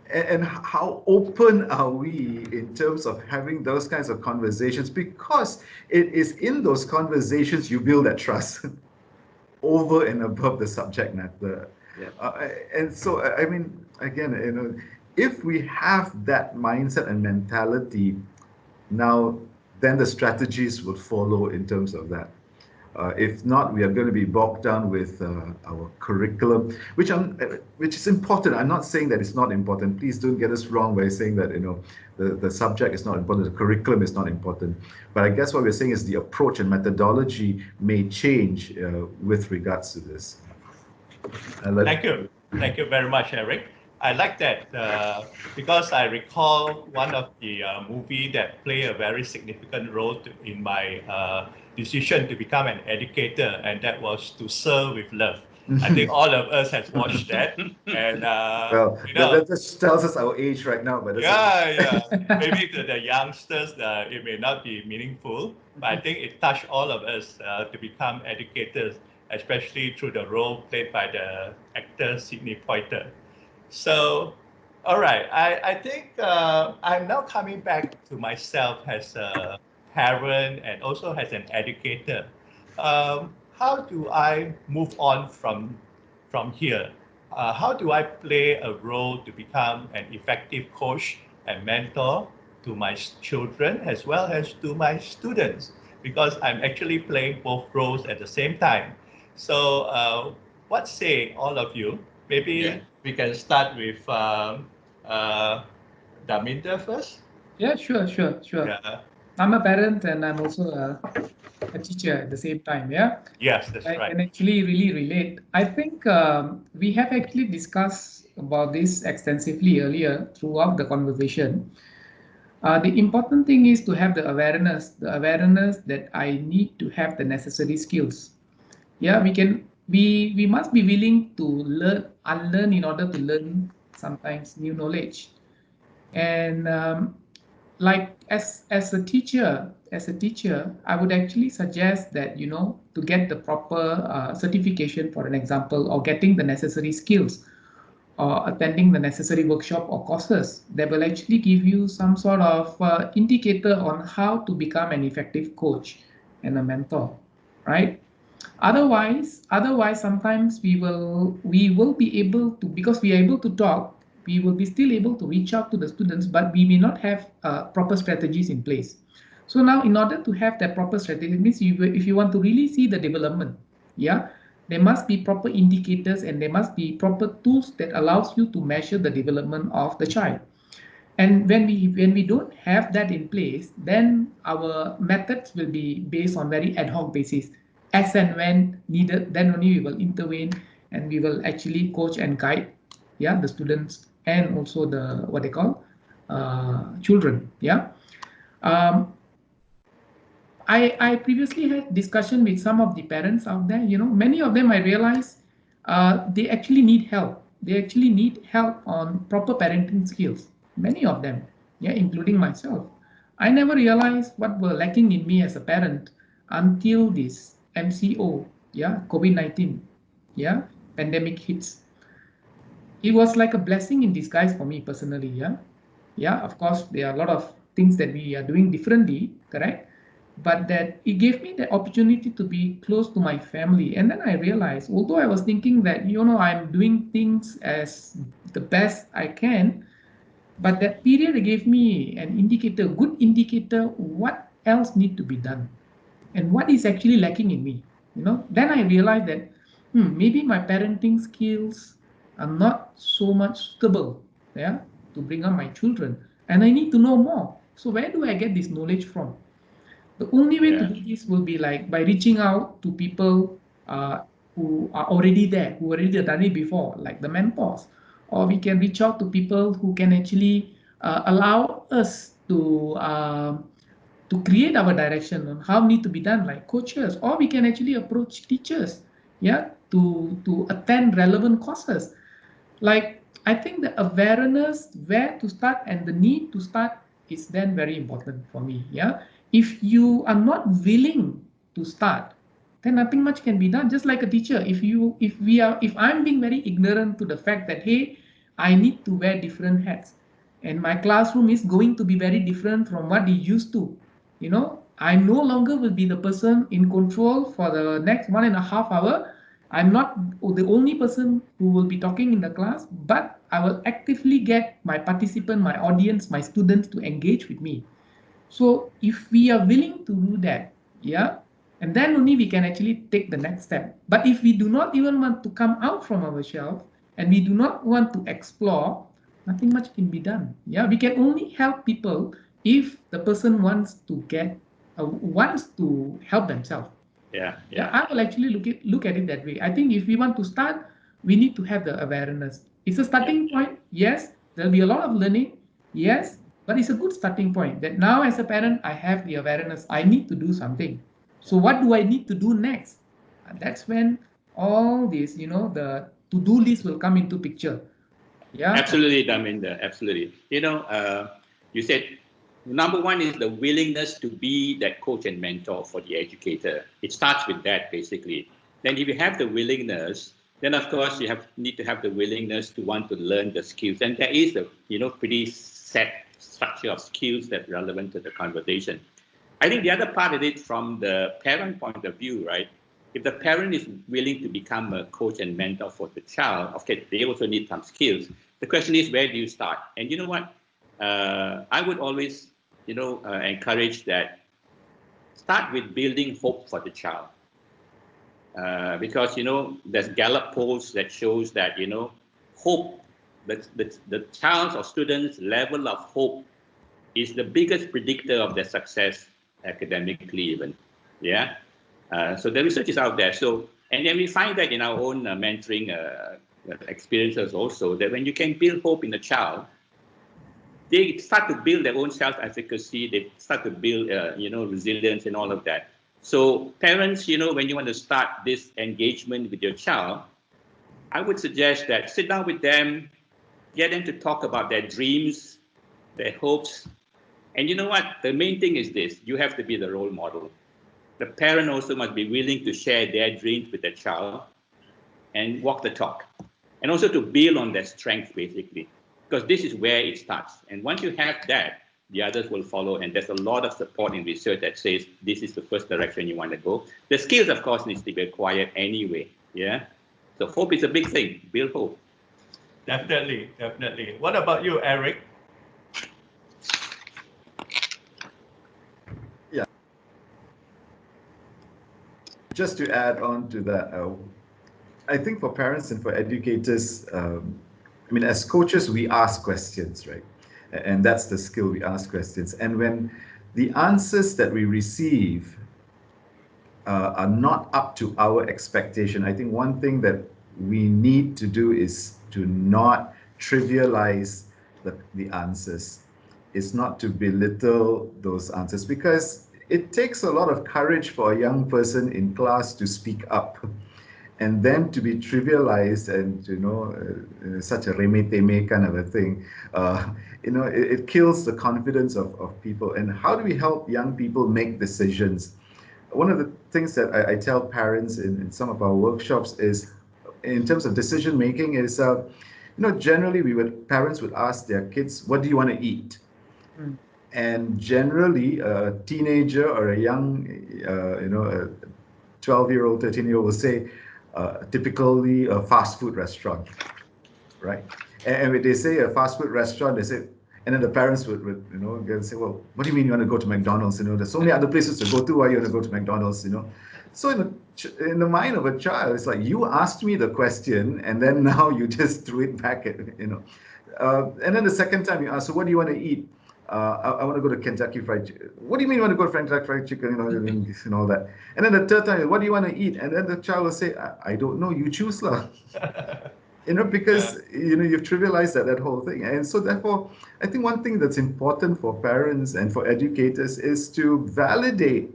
And how open are we in terms of having those kinds of conversations? Because it is in those conversations you build that trust over and above the subject matter. Yeah. And so, I mean, again, if we have that mindset and mentality, now then the strategies will follow in terms of that. If not, we are going to be bogged down with our curriculum, which is important. I'm not saying that it's not important. Please don't get us wrong by saying that the subject is not important, the curriculum is not important. But I guess what we're saying is the approach and methodology may change with regards to this. Thank you very much, Eric. I like that because I recall one of the movie that played a very significant role in my decision to become an educator, and that was To Serve with Love. I think all of us has watched that, and well, that just tells us our age right now. But maybe to the youngsters, it may not be meaningful, but I think it touched all of us to become educators, especially through the role played by the actor Sidney Poitier. So, all right, I think I'm now coming back to myself as a parent and also as an educator. How do I move on from here? How do I play a role to become an effective coach and mentor to my children as well as to my students? Because I'm actually playing both roles at the same time. So, what say all of you? Maybe we can start with Daminda first. Yeah, sure. Yeah. I'm a parent and I'm also a teacher at the same time. Yeah. Yes, that's I right. can actually really relate. I think we have actually discussed about this extensively earlier throughout the conversation. The important thing is to have the awareness that I need to have the necessary skills. Yeah, we must be willing to unlearn in order to learn sometimes new knowledge. And like as a teacher, I would actually suggest that to get the proper certification, for an example, or getting the necessary skills, or attending the necessary workshop or courses that will actually give you some sort of indicator on how to become an effective coach and a mentor, right? Otherwise, sometimes we will be able to, because we are able to talk, we will be still able to reach out to the students, but we may not have proper strategies in place. So now, in order to have that proper strategy, it means if you want to really see the development, yeah, there must be proper indicators and there must be proper tools that allows you to measure the development of the child. And when we don't have that in place, then our methods will be based on very ad hoc basis. As and when needed, then only we will intervene and we will actually coach and guide, yeah, the students and also the what they call children. Yeah. Um, I previously had discussion with some of the parents out there. Many of them I realize they actually need help. They actually need help on proper parenting skills. Many of them, yeah, including myself. I never realized what were lacking in me as a parent until this MCO, yeah, COVID-19, yeah, pandemic hits. It was like a blessing in disguise for me personally. Yeah, of course there are a lot of things that we are doing differently, correct, but that it gave me the opportunity to be close to my family. And then I realized, although I was thinking that I'm doing things as the best I can, but that period gave me an indicator, good indicator, what else need to be done and what is actually lacking in me. Then I realized that maybe my parenting skills are not so much suitable, yeah, to bring up my children, and I need to know more. So where do I get this knowledge from? The only way to Yeah. do this will be like by reaching out to people who are already there, who already done it before, like the mentors, or we can reach out to people who can actually allow us to create our direction on how need to be done, like coaches, or we can actually approach teachers, yeah, to attend relevant courses. Like, I think the awareness where to start and the need to start is then very important for me. Yeah, if you are not willing to start, then nothing much can be done. Just like a teacher, if I'm being very ignorant to the fact that, hey, I need to wear different hats and my classroom is going to be very different from what it used to, I no longer will be the person in control for the next 1.5 hour. I'm not the only person who will be talking in the class, but I will actively get my participant, my audience, my students to engage with me. So if we are willing to do that, yeah, and then only we can actually take the next step. But if we do not even want to come out from our shelf and we do not want to explore, nothing much can be done. Yeah, we can only help people if the person wants to help themselves. Yeah. Yeah, Yeah. I will actually look at it that way. I think if we want to start, we need to have the awareness. It's a Yeah. starting point. Yes, there'll be a lot of learning. Yes, but it's a good starting point that now as a parent, I have the awareness. I need to do something. So what do I need to do next? And that's when all this, the to-do list will come into picture. Yeah. Absolutely, Daminda. Absolutely. You said number one is the willingness to be that coach and mentor for the educator. It starts with that basically. Then, if you have the willingness, then of course you need to have the willingness to want to learn the skills. And there is a pretty set structure of skills that relevant to the conversation. I think the other part of it from the parent point of view, right? If the parent is willing to become a coach and mentor for the child, okay, they also need some skills. The question is, where do you start? And you know what? I would always, encourage that start with building hope for the child. Because, there's Gallup polls that shows that, hope, the child's or student's level of hope is the biggest predictor of their success academically even. Yeah. So the research is out there. So, and then we find that in our own mentoring experiences also, that when you can build hope in a child, they start to build their own self-efficacy. They start to build, resilience and all of that. So parents, when you want to start this engagement with your child, I would suggest that sit down with them, get them to talk about their dreams, their hopes. And you know what? The main thing is this: you have to be the role model. The parent also must be willing to share their dreams with their child and walk the talk. And also to build on their strengths, basically, because this is where it starts. And once you have that, the others will follow. And there's a lot of support in research that says this is the first direction you want to go. The skills, of course, needs to be acquired anyway. Yeah. So hope is a big thing. Build hope. Definitely, definitely. What about you, Eric? Yeah. Just to add on to that, I think for parents and for educators, I mean, as coaches, we ask questions, right? And that's the skill, we ask questions. And when the answers that we receive are not up to our expectation, I think one thing that we need to do is to not trivialize the answers. It's not to belittle those answers, because it takes a lot of courage for a young person in class to speak up, and then to be trivialized and such a remeteme kind of a thing. It kills the confidence of people. And how do we help young people make decisions? One of the things that I tell parents in some of our workshops is, in terms of decision making, is generally parents would ask their kids, what do you want to eat? And generally a teenager or a young a 12-year-old, 13-year-old will say, typically a fast food restaurant, right? And when they say a fast food restaurant, they say, and then the parents would say, well, what do you mean you want to go to McDonald's? There's so many other places to go to. Why you want to go to McDonald's? So in the mind of a child, it's like, you asked me the question, and then now you just threw it back and then the second time you ask, so what do you want to eat? I want to go to Kentucky Fried Chicken. What do you mean you want to go to Kentucky Fried Chicken? And all that. And then the third time, what do you want to eat? And then the child will say, I don't know. You choose, lah. Because you've trivialized that whole thing. And so therefore, I think one thing that's important for parents and for educators is to validate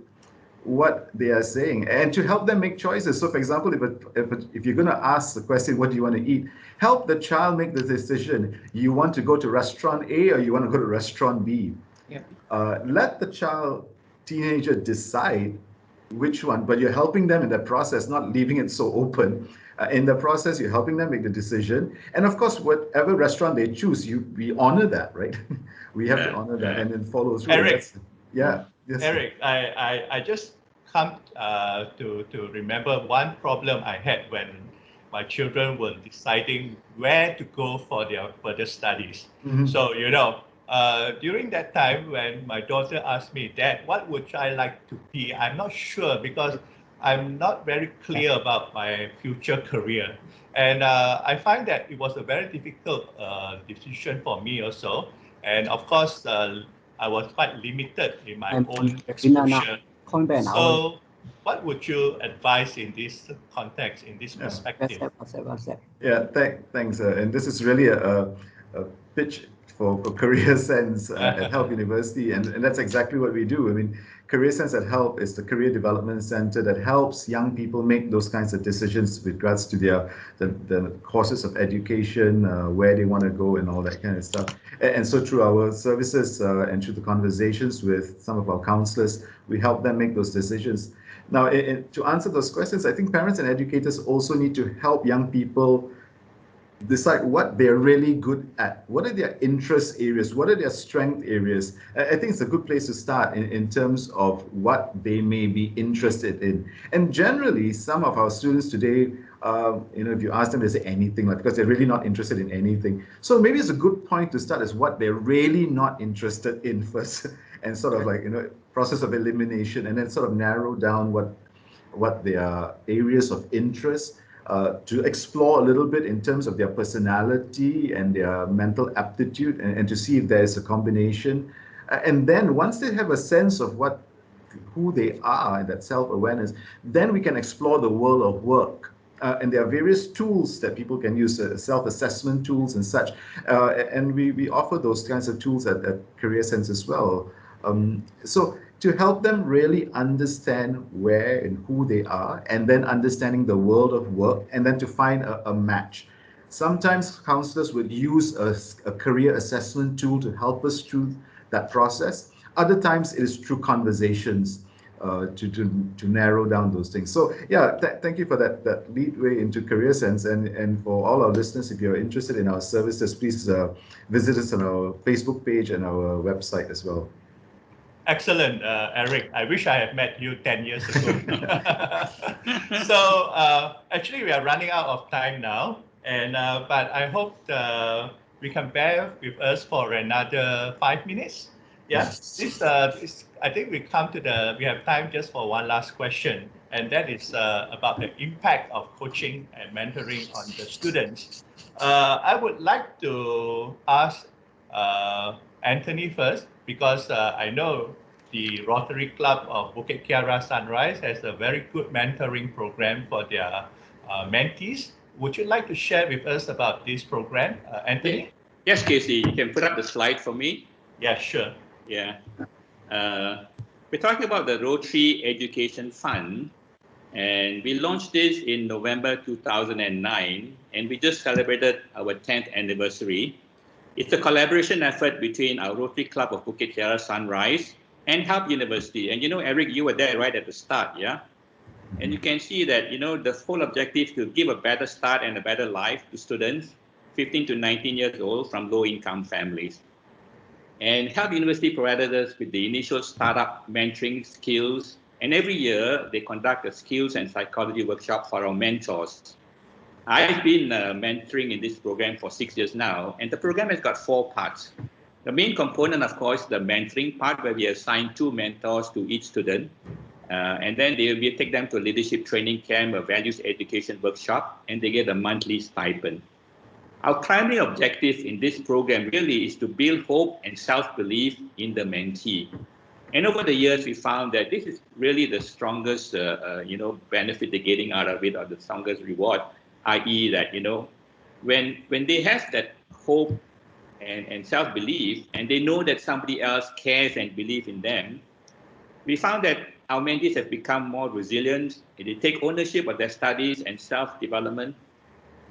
what they are saying and to help them make choices. So for example, if you're going to ask the question, what do you want to eat? Help the child make the decision. You want to go to restaurant A or you want to go to restaurant B? Yeah. Let the teenager decide which one, but you're helping them in that process, not leaving it so open. In the process, you're helping them make the decision. And of course, whatever restaurant they choose, we honor that, right? We have to honor that and then follow through. Eric, yes. Eric, I just come to remember one problem I had when my children were deciding where to go for their further studies. Mm-hmm. So, during that time when my daughter asked me, Dad, what would I like to be? I'm not sure because I'm not very clear about my future career. And I find that it was a very difficult decision for me also. And of course, I was quite limited in my own exposure. So what would you advise in this context, in this perspective? Yeah, thanks. And this is really a pitch for Career Sense at Help University. And that's exactly what we do. I mean, Career Sense at Help is the career development center that helps young people make those kinds of decisions with regards to the courses of education, where they want to go and all that kind of stuff. And so through our services and through the conversations with some of our counselors, we help them make those decisions. Now, to answer those questions, I think parents and educators also need to help young people decide what they're really good at. What are their interest areas? What are their strength areas? I think it's a good place to start in terms of what they may be interested in. And generally, some of our students today, if you ask them, they say anything, because they're really not interested in anything. So maybe it's a good point to start is what they're really not interested in first, and sort of process of elimination, and then sort of narrow down what their areas of interest. To explore a little bit in terms of their personality and their mental aptitude, and to see if there's a combination. And then once they have a sense of who they are and that self-awareness, then we can explore the world of work. And there are various tools that people can use, self-assessment tools and such. And we offer those kinds of tools at Career Sense as well. So to help them really understand where and who they are, and then understanding the world of work, and then to find a match. Sometimes counselors would use a career assessment tool to help us through that process. Other times it is through conversations to narrow down those things. So yeah, thank you for that leadway into Career Sense. And for all our listeners, if you're interested in our services, please visit us on our Facebook page and our website as well. Excellent, Eric. I wish I had met you 10 years ago. So actually, we are running out of time now. And but I hope we can bear with us for another 5 minutes. Yeah, this I think we have time just for one last question, and that is about the impact of coaching and mentoring on the students. I would like to ask Anthony first because I know the Rotary Club of Bukit Kiara Sunrise has a very good mentoring program for their mentees. Would you like to share with us about this program, Anthony? Yes, Casey, you can put up the slide for me. Yeah, sure. Yeah. We're talking about the Rotary Education Fund, and we launched this in November 2009, and we just celebrated our 10th anniversary. It's a collaboration effort between our Rotary Club of Bukit Kiara Sunrise and Help University. And Eric, you were there right at the start, yeah? And you can see that, the whole objective to give a better start and a better life to students 15 to 19 years old from low-income families. And Help University provided us with the initial startup mentoring skills. And every year, they conduct a skills and psychology workshop for our mentors. I've been mentoring in this program for 6 years now, and the program has got 4 parts. The main component, of course, the mentoring part, where we assign 2 mentors to each student. And then we take them to a leadership training camp, a values education workshop, and they get a monthly stipend. Our primary objective in this program really is to build hope and self-belief in the mentee. And over the years, we found that this is really the strongest, benefit they're getting out of it, or the strongest reward, i.e. that, when they have that hope and self-belief, and they know that somebody else cares and believes in them, we found that our mentees have become more resilient, and they take ownership of their studies and self-development.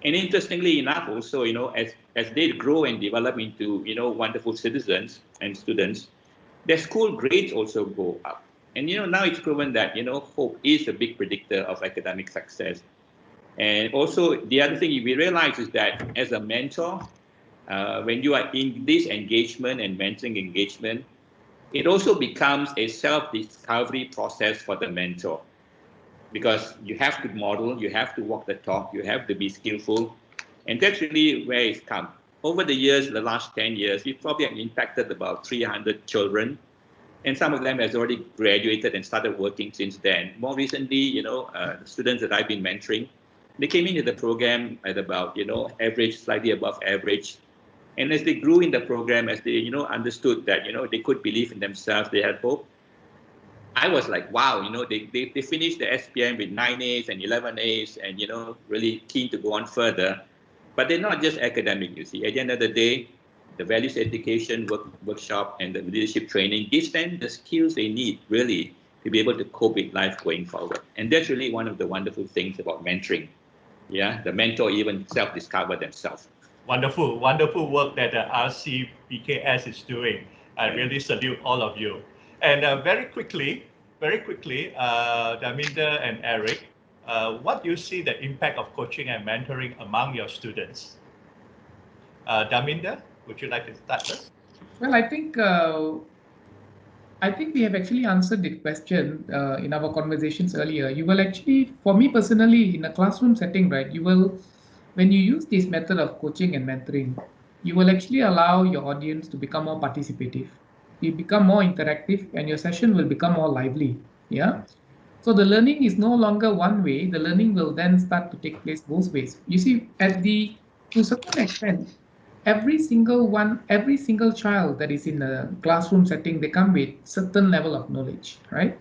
And interestingly enough, also, as they grow and develop into, wonderful citizens and students, their school grades also go up. And, now it's proven that, hope is a big predictor of academic success. And also, the other thing we realize is that as a mentor, when you are in this engagement and mentoring engagement, it also becomes a self-discovery process for the mentor, because you have to model, you have to walk the talk, you have to be skillful. And that's really where it's come. Over the years, the last 10 years, we probably have impacted about 300 children. And some of them has already graduated and started working since then. More recently, the students that I've been mentoring, they came into the program at about, average, slightly above average. And as they grew in the program, as they, understood that, they could believe in themselves, they had hope, I was like, wow, they finished the SPM with 9 A's and 11 A's and, really keen to go on further. But they're not just academic, you see. At the end of the day, the values education workshop and the leadership training gives them the skills they need, really, to be able to cope with life going forward. And that's really one of the wonderful things about mentoring. Yeah, the mentor even self-discover themselves. Wonderful, wonderful work that the RCBKS is doing. I really salute all of you. And very quickly, Daminda and Eric, what do you see the impact of coaching and mentoring among your students? Daminda, would you like to start first? Well, I think we have actually answered the question in our conversations earlier. You will actually, for me personally, in a classroom setting, right, when you use this method of coaching and mentoring, you will actually allow your audience to become more participative. You become more interactive, and your session will become more lively. Yeah. So the learning is no longer one way. The learning will then start to take place both ways. You see, to a certain extent, every single child that is in a classroom setting, they come with certain level of knowledge, right?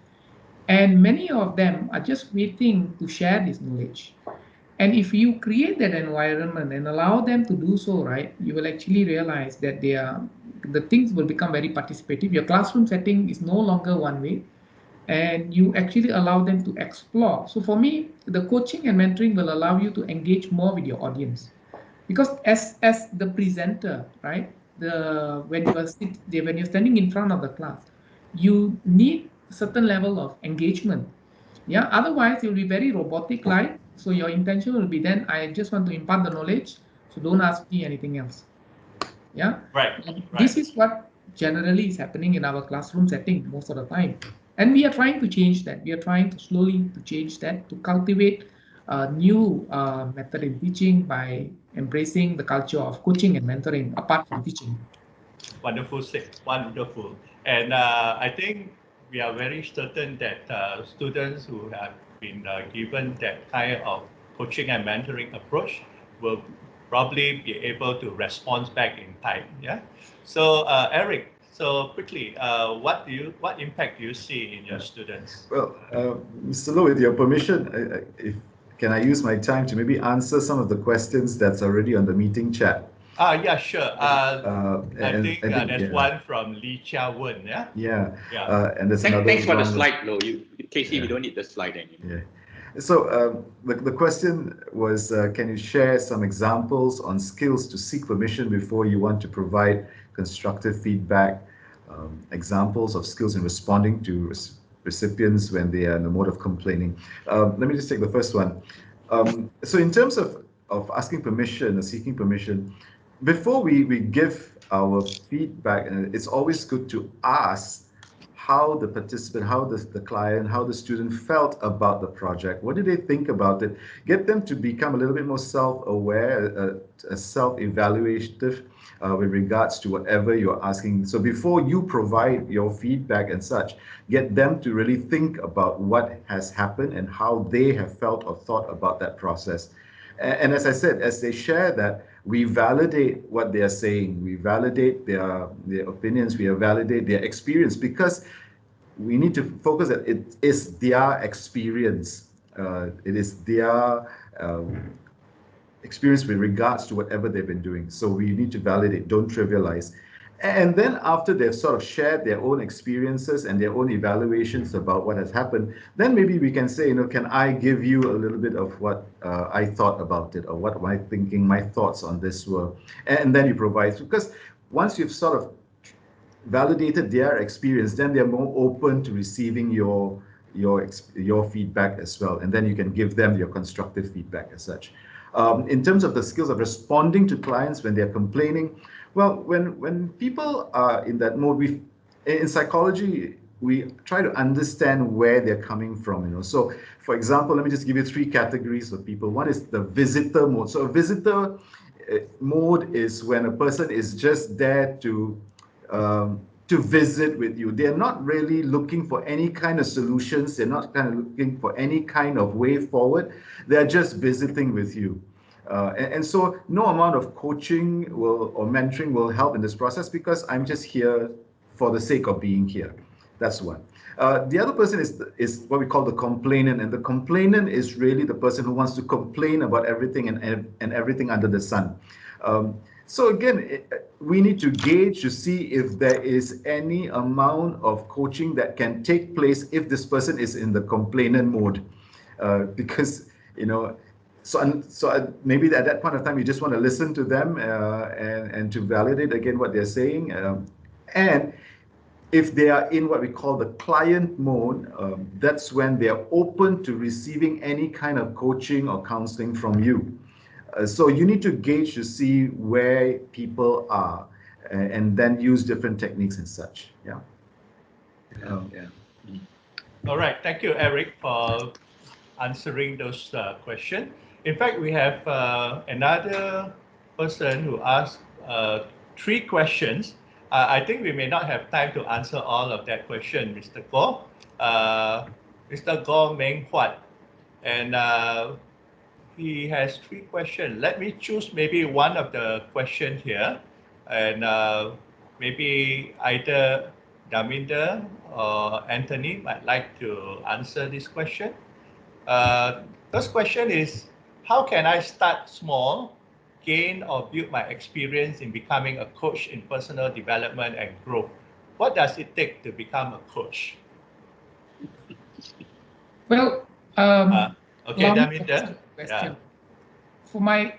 And many of them are just waiting to share this knowledge. And if you create that environment and allow them to do so, right, you will actually realize that the things will become very participative. Your classroom setting is no longer one way, and you actually allow them to explore. So for me, the coaching and mentoring will allow you to engage more with your audience, because as the presenter, right, when you're standing in front of the class, you need certain level of engagement. Yeah, otherwise you'll be very robotic like. So your intention will be, then I just want to impart the knowledge, so don't ask me anything else. Yeah. Right, And right. this is what generally is happening in our classroom setting most of the time, and we are trying to change that. We are trying to slowly to change that, to cultivate new method in teaching by embracing the culture of coaching and mentoring apart from teaching. Wonderful, wonderful. And I think we are very certain that students who have been given that kind of coaching and mentoring approach will probably be able to respond back in time. Yeah. So Eric, so quickly, what impact do you see in your students? Well, Mr. Low, with your permission, can I use my time to maybe answer some of the questions that's already on the meeting chat? Yeah, sure. I think there's yeah. one from Lee Chia Wen, yeah? Yeah. Yeah. And there's another Thanks for the one. slide, Lo. Casey, we don't need the slide anymore. Yeah. So the question was, can you share some examples on skills to seek permission before you want to provide constructive feedback, examples of skills in responding to recipients when they are in the mode of complaining. Let me just take the first one. So in terms of asking permission or seeking permission, before we give our feedback, it's always good to ask how the participant, how the client, how the student felt about the project. What did they think about it? Get them to become a little bit more self-aware, self-evaluative with regards to whatever you're asking. So before you provide your feedback and such, get them to really think about what has happened and how they have felt or thought about that process. And as I said, as they share that, we validate what they are saying. We validate their opinions. We validate their experience, because we need to focus that it is their experience. It is their experience with regards to whatever they've been doing. So we need to validate, don't trivialize. And then after they've sort of shared their own experiences and their own evaluations about what has happened, then maybe we can say, can I give you a little bit of what I thought about it, or what my thinking, my thoughts on this were, and then you provide. Because once you've sort of validated their experience, then they're more open to receiving your feedback as well, and then you can give them your constructive feedback as such. In terms of the skills of responding to clients when they're complaining, well, when people are in that mode, in psychology, we try to understand where they're coming from. So, for example, let me just give you 3 categories of people. One is the visitor mode. So a visitor mode is when a person is just there to visit with you. They're not really looking for any kind of solutions. They're not kind of looking for any kind of way forward. They're just visiting with you. And so no amount of coaching or mentoring will help in this process, because I'm just here for the sake of being here. That's one. The other person is what we call the complainant, and the complainant is really the person who wants to complain about everything and everything under the sun. So again, we need to gauge to see if there is any amount of coaching that can take place if this person is in the complainant mode, because so maybe at that point of time you just want to listen to them and to validate again what they're saying, and if they are in what we call the client mode, that's when they're open to receiving any kind of coaching or counseling from you. So you need to gauge to see where people are, and then use different techniques and such. Yeah. All right. Thank you, Eric, for answering those questions. In fact, we have another person who asked 3 questions. I think we may not have time to answer all of that question, Mr. Goh. Mr. Goh Meng Huat, and he has 3 questions. Let me choose maybe one of the questions here, and maybe either Daminda or Anthony might like to answer this question. First question is, how can I start small, gain or build my experience in becoming a coach in personal development and growth? What does it take to become a coach? Well, okay, Daminda. Yeah. For my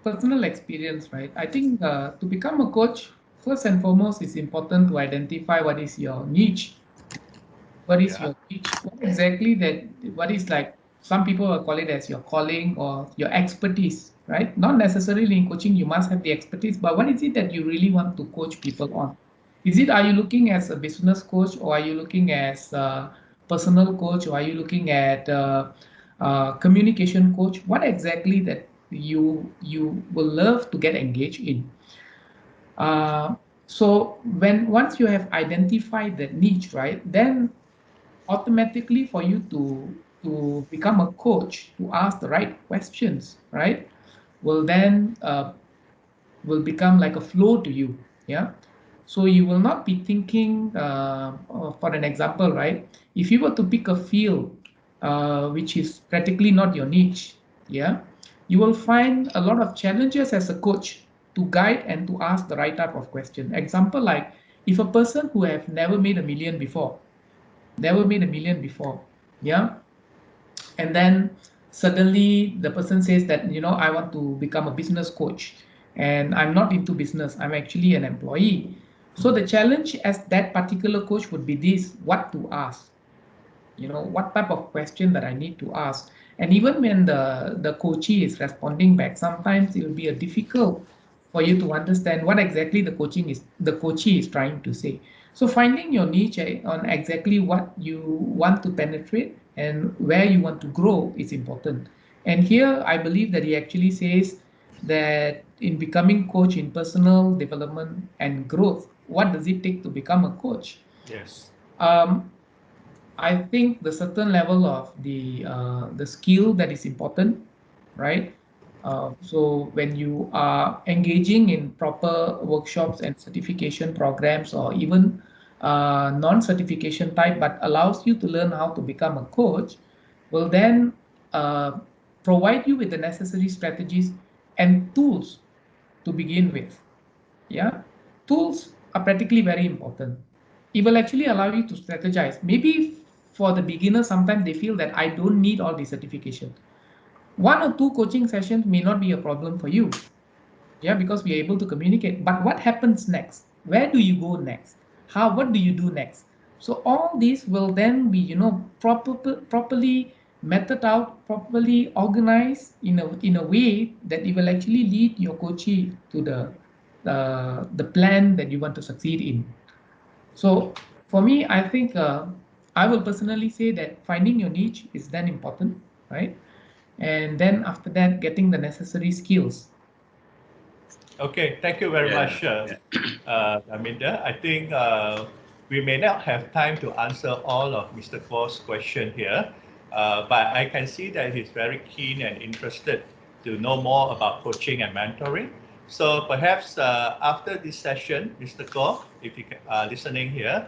personal experience, right, I think to become a coach, first and foremost, it's important to identify what is your niche. What is your niche? What is, like, some people will call it as your calling or your expertise, right? Not necessarily in coaching, you must have the expertise, but what is it that you really want to coach people on? Are you looking as a business coach, or are you looking as a personal coach, or are you looking at communication coach, what exactly that you will love to get engaged in. So once you have identified that niche, right, then automatically for you to become a coach, to ask the right questions, right, will then will become like a flow to you. Yeah. So you will not be thinking, for an example, right? If you were to pick a field which is practically not your niche, yeah, you will find a lot of challenges as a coach to guide and to ask the right type of question. Example, like if a person who have never made a million before, yeah, and then suddenly the person says that, I want to become a business coach, and I'm not into business, I'm actually an employee. So the challenge as that particular coach would be this: what to ask, what type of question that I need to ask. And even when the coachee is responding back, sometimes it will be a difficult for you to understand what exactly the coachee is trying to say. So finding your niche on exactly what you want to penetrate and where you want to grow is important. And here I believe that he actually says that in becoming coach in personal development and growth, what does it take to become a coach? Yes. um, I think the certain level of the skill that is important, right? So when you are engaging in proper workshops and certification programs, or even non-certification type, but allows you to learn how to become a coach, will then uh, provide you with the necessary strategies and tools to begin with. Yeah, tools are practically very important. It will actually allow you to strategize. Maybe for the beginner, sometimes they feel that I don't need all the certification. One or two coaching sessions may not be a problem for you. Yeah, because we are able to communicate. But what happens next? Where do you go next? What do you do next? So all these will then be, properly methored out, properly organized in a way that it will actually lead your coachee to the plan that you want to succeed in. So for me, I think I will personally say that finding your niche is then important, right? And then after that, getting the necessary skills. Okay, thank you very Yeah, much, yeah. Aminda. I think we may not have time to answer all of Mr. Kwok's question here, but I can see that he's very keen and interested to know more about coaching and mentoring. So perhaps after this session, Mr. Kwok, if you are listening here,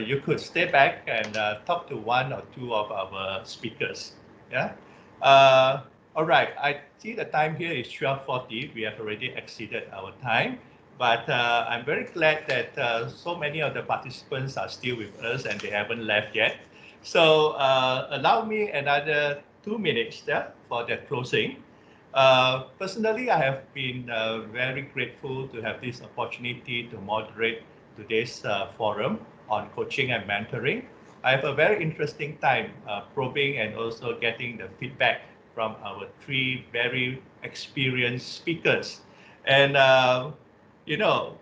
you could stay back and talk to one or two of our speakers. Yeah. Uh, all right. I see the time here is 12:40. We have already exceeded our time, but I'm very glad that so many of the participants are still with us and they haven't left yet. So allow me another 2 minutes there for the closing. Personally, I have been very grateful to have this opportunity to moderate today's forum on coaching and mentoring. I have a very interesting time probing and also getting the feedback from our three very experienced speakers. And, you know,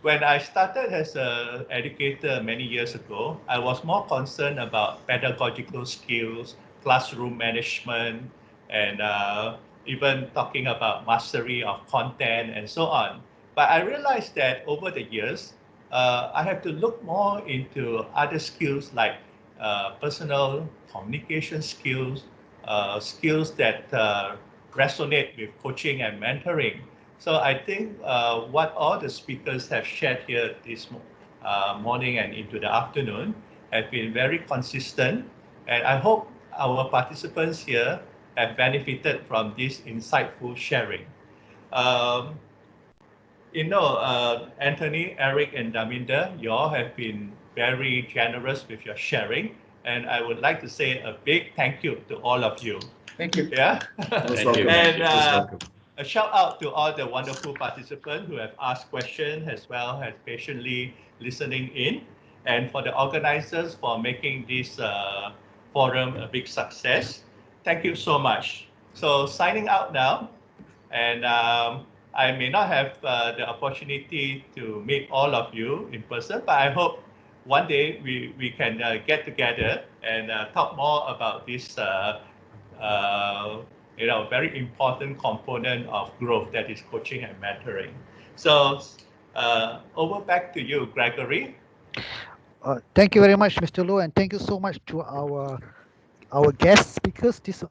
when I started as an educator many years ago, I was more concerned about pedagogical skills, classroom management, and even talking about mastery of content and so on. But I realized that over the years, I have to look more into other skills like personal communication skills, skills that resonate with coaching and mentoring. So I think what all the speakers have shared here this morning and into the afternoon have been very consistent, and I hope our participants here have benefited from this insightful sharing. Um, Anthony, Eric, and Daminda, you all have been very generous with your sharing, and I would like to say a big thank you to all of you. Thank you. Yeah. Most Thank you. welcome. And Most welcome. a shout out to all the wonderful participants who have asked questions as well as patiently listening in, and for the organizers for making this forum a big success. Thank you so much. So signing out now, and I may not have the opportunity to meet all of you in person, but I hope one day we can get together and talk more about this very important component of growth, that is coaching and mentoring. So over back to you, Gregory. Thank you very much, Mr. Low, and thank you so much to our guest speakers this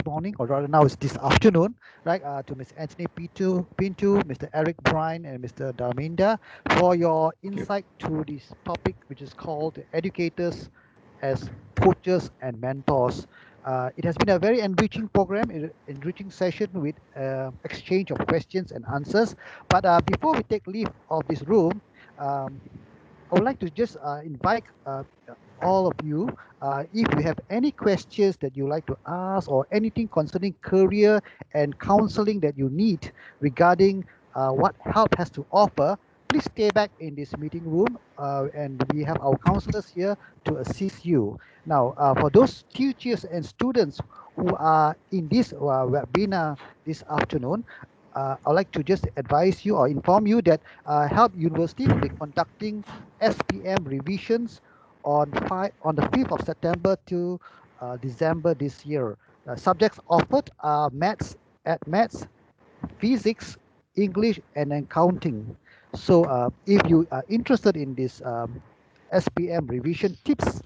morning, or rather now it's this afternoon, right? To Ms. Anthony Pinto, Mr. Eric Bryan, and Mr. Darminda for your insight to this topic, which is called educators as coaches and mentors. It has been a very enriching program, enriching session with exchange of questions and answers. But before we take leave of this room, I would like to just invite all of you, if you have any questions that you like to ask or anything concerning career and counseling that you need regarding what help has to offer, please stay back in this meeting room, and we have our counselors here to assist you. Now, for those teachers and students who are in this webinar this afternoon, I'd like to just advise you or inform you that Help University will be conducting SPM revisions on the 5th of September to December this year. Subjects offered are maths, physics, English, and accounting. So if you are interested in this SPM revision tips,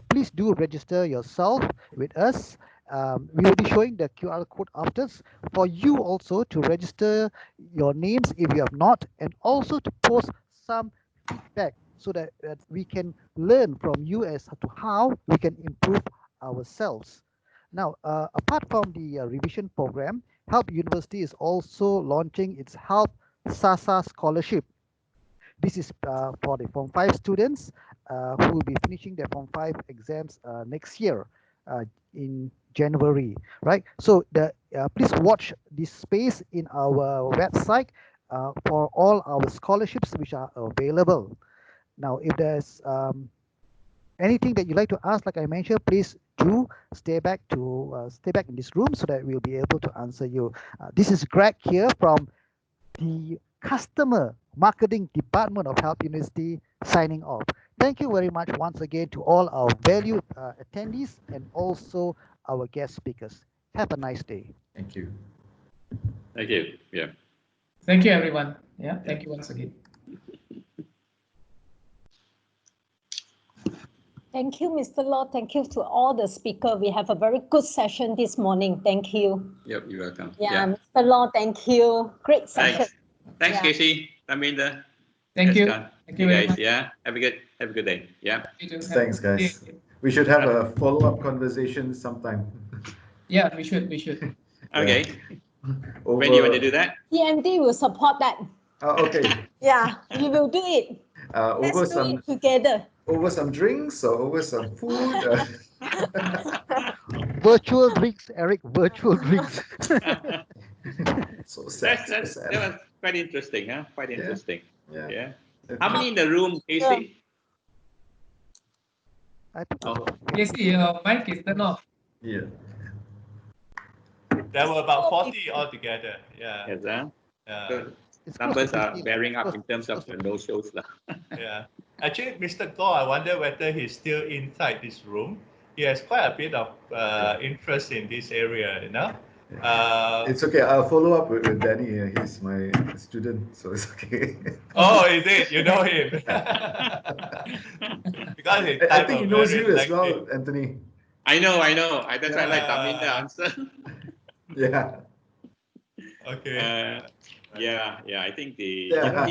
please do register yourself with us. We will be showing the QR code after for you also to register your names if you have not, and also to post some feedback so that we can learn from you as to how we can improve ourselves. Now, apart from the revision program, Help University is also launching its Help SASA Scholarship. This is for the Form 5 students who will be finishing their Form 5 exams next year in January, right? So please watch this space in our website for all our scholarships which are available. Now, if there's anything that you'd like to ask, like I mentioned, please do stay back in this room so that we'll be able to answer you. This is Greg here from the Customer Marketing Department of Help University signing off. Thank you very much once again to all our valued attendees and also our guest speakers. Have a nice day. Thank you. Thank you. Yeah. Thank you, everyone. Yeah, thank you once again. Thank you, Mr. Law. Thank you to all the speakers. We have a very good session this morning. Thank you. Yep, you're welcome. Yeah, Mr. Law, thank you. Great session. Thanks, Yeah. Casey. Taminda. Thank you. Thank Thank you you very guys. much. Yeah. Have a good day. Yeah. Thanks, guys. We should have a follow-up conversation sometime. Yeah, we should. Okay. Over, When do you want to do that? TMD will support that. Okay. Yeah, we will do it. Over Let's do some it together. over some drinks or over some food. Virtual drinks, Eric, virtual drinks. So sad. That So sad. was quite interesting, huh? Quite interesting. Yeah. Yeah. How many in the room, Casey? I think Oh. Casey, your mic is turned off. Yeah. There were about 40 altogether. Yeah. Yes, huh? So it's close to numbers are 50. bearing up Close- in terms of close the to- no-shows. Yeah. Actually, Mr. Goh, I wonder whether he's still inside this room. He has quite a bit of interest in this area, you know. It's okay. I'll follow up with Danny. He's my student, so it's okay. Oh, is it? You know him? Because he I think he knows you as well, lengthy. Anthony. I know. That's why I like Taminda answer. Yeah. Okay. Yeah. I think the Yeah.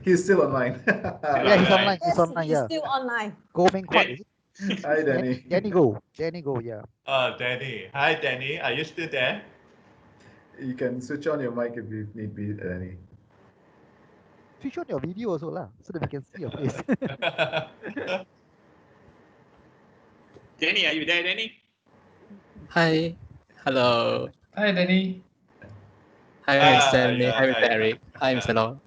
He's still online. Yeah, he's online. He's Yes, online. he's Yeah. still online. Go Ming Kwat, is it? Hi, Danny. Danny go. Danny go. Yeah. Danny. Hi, Danny. Are you still there? You can switch on your mic if you need be, Danny. Switch on your video also lah, so that we can see your face. Danny, are you there, Danny? Hi. Hello. Hi, Danny. Hi, Mr. Stanley. Hi, Mr. Eric. Hi, Mr. Law.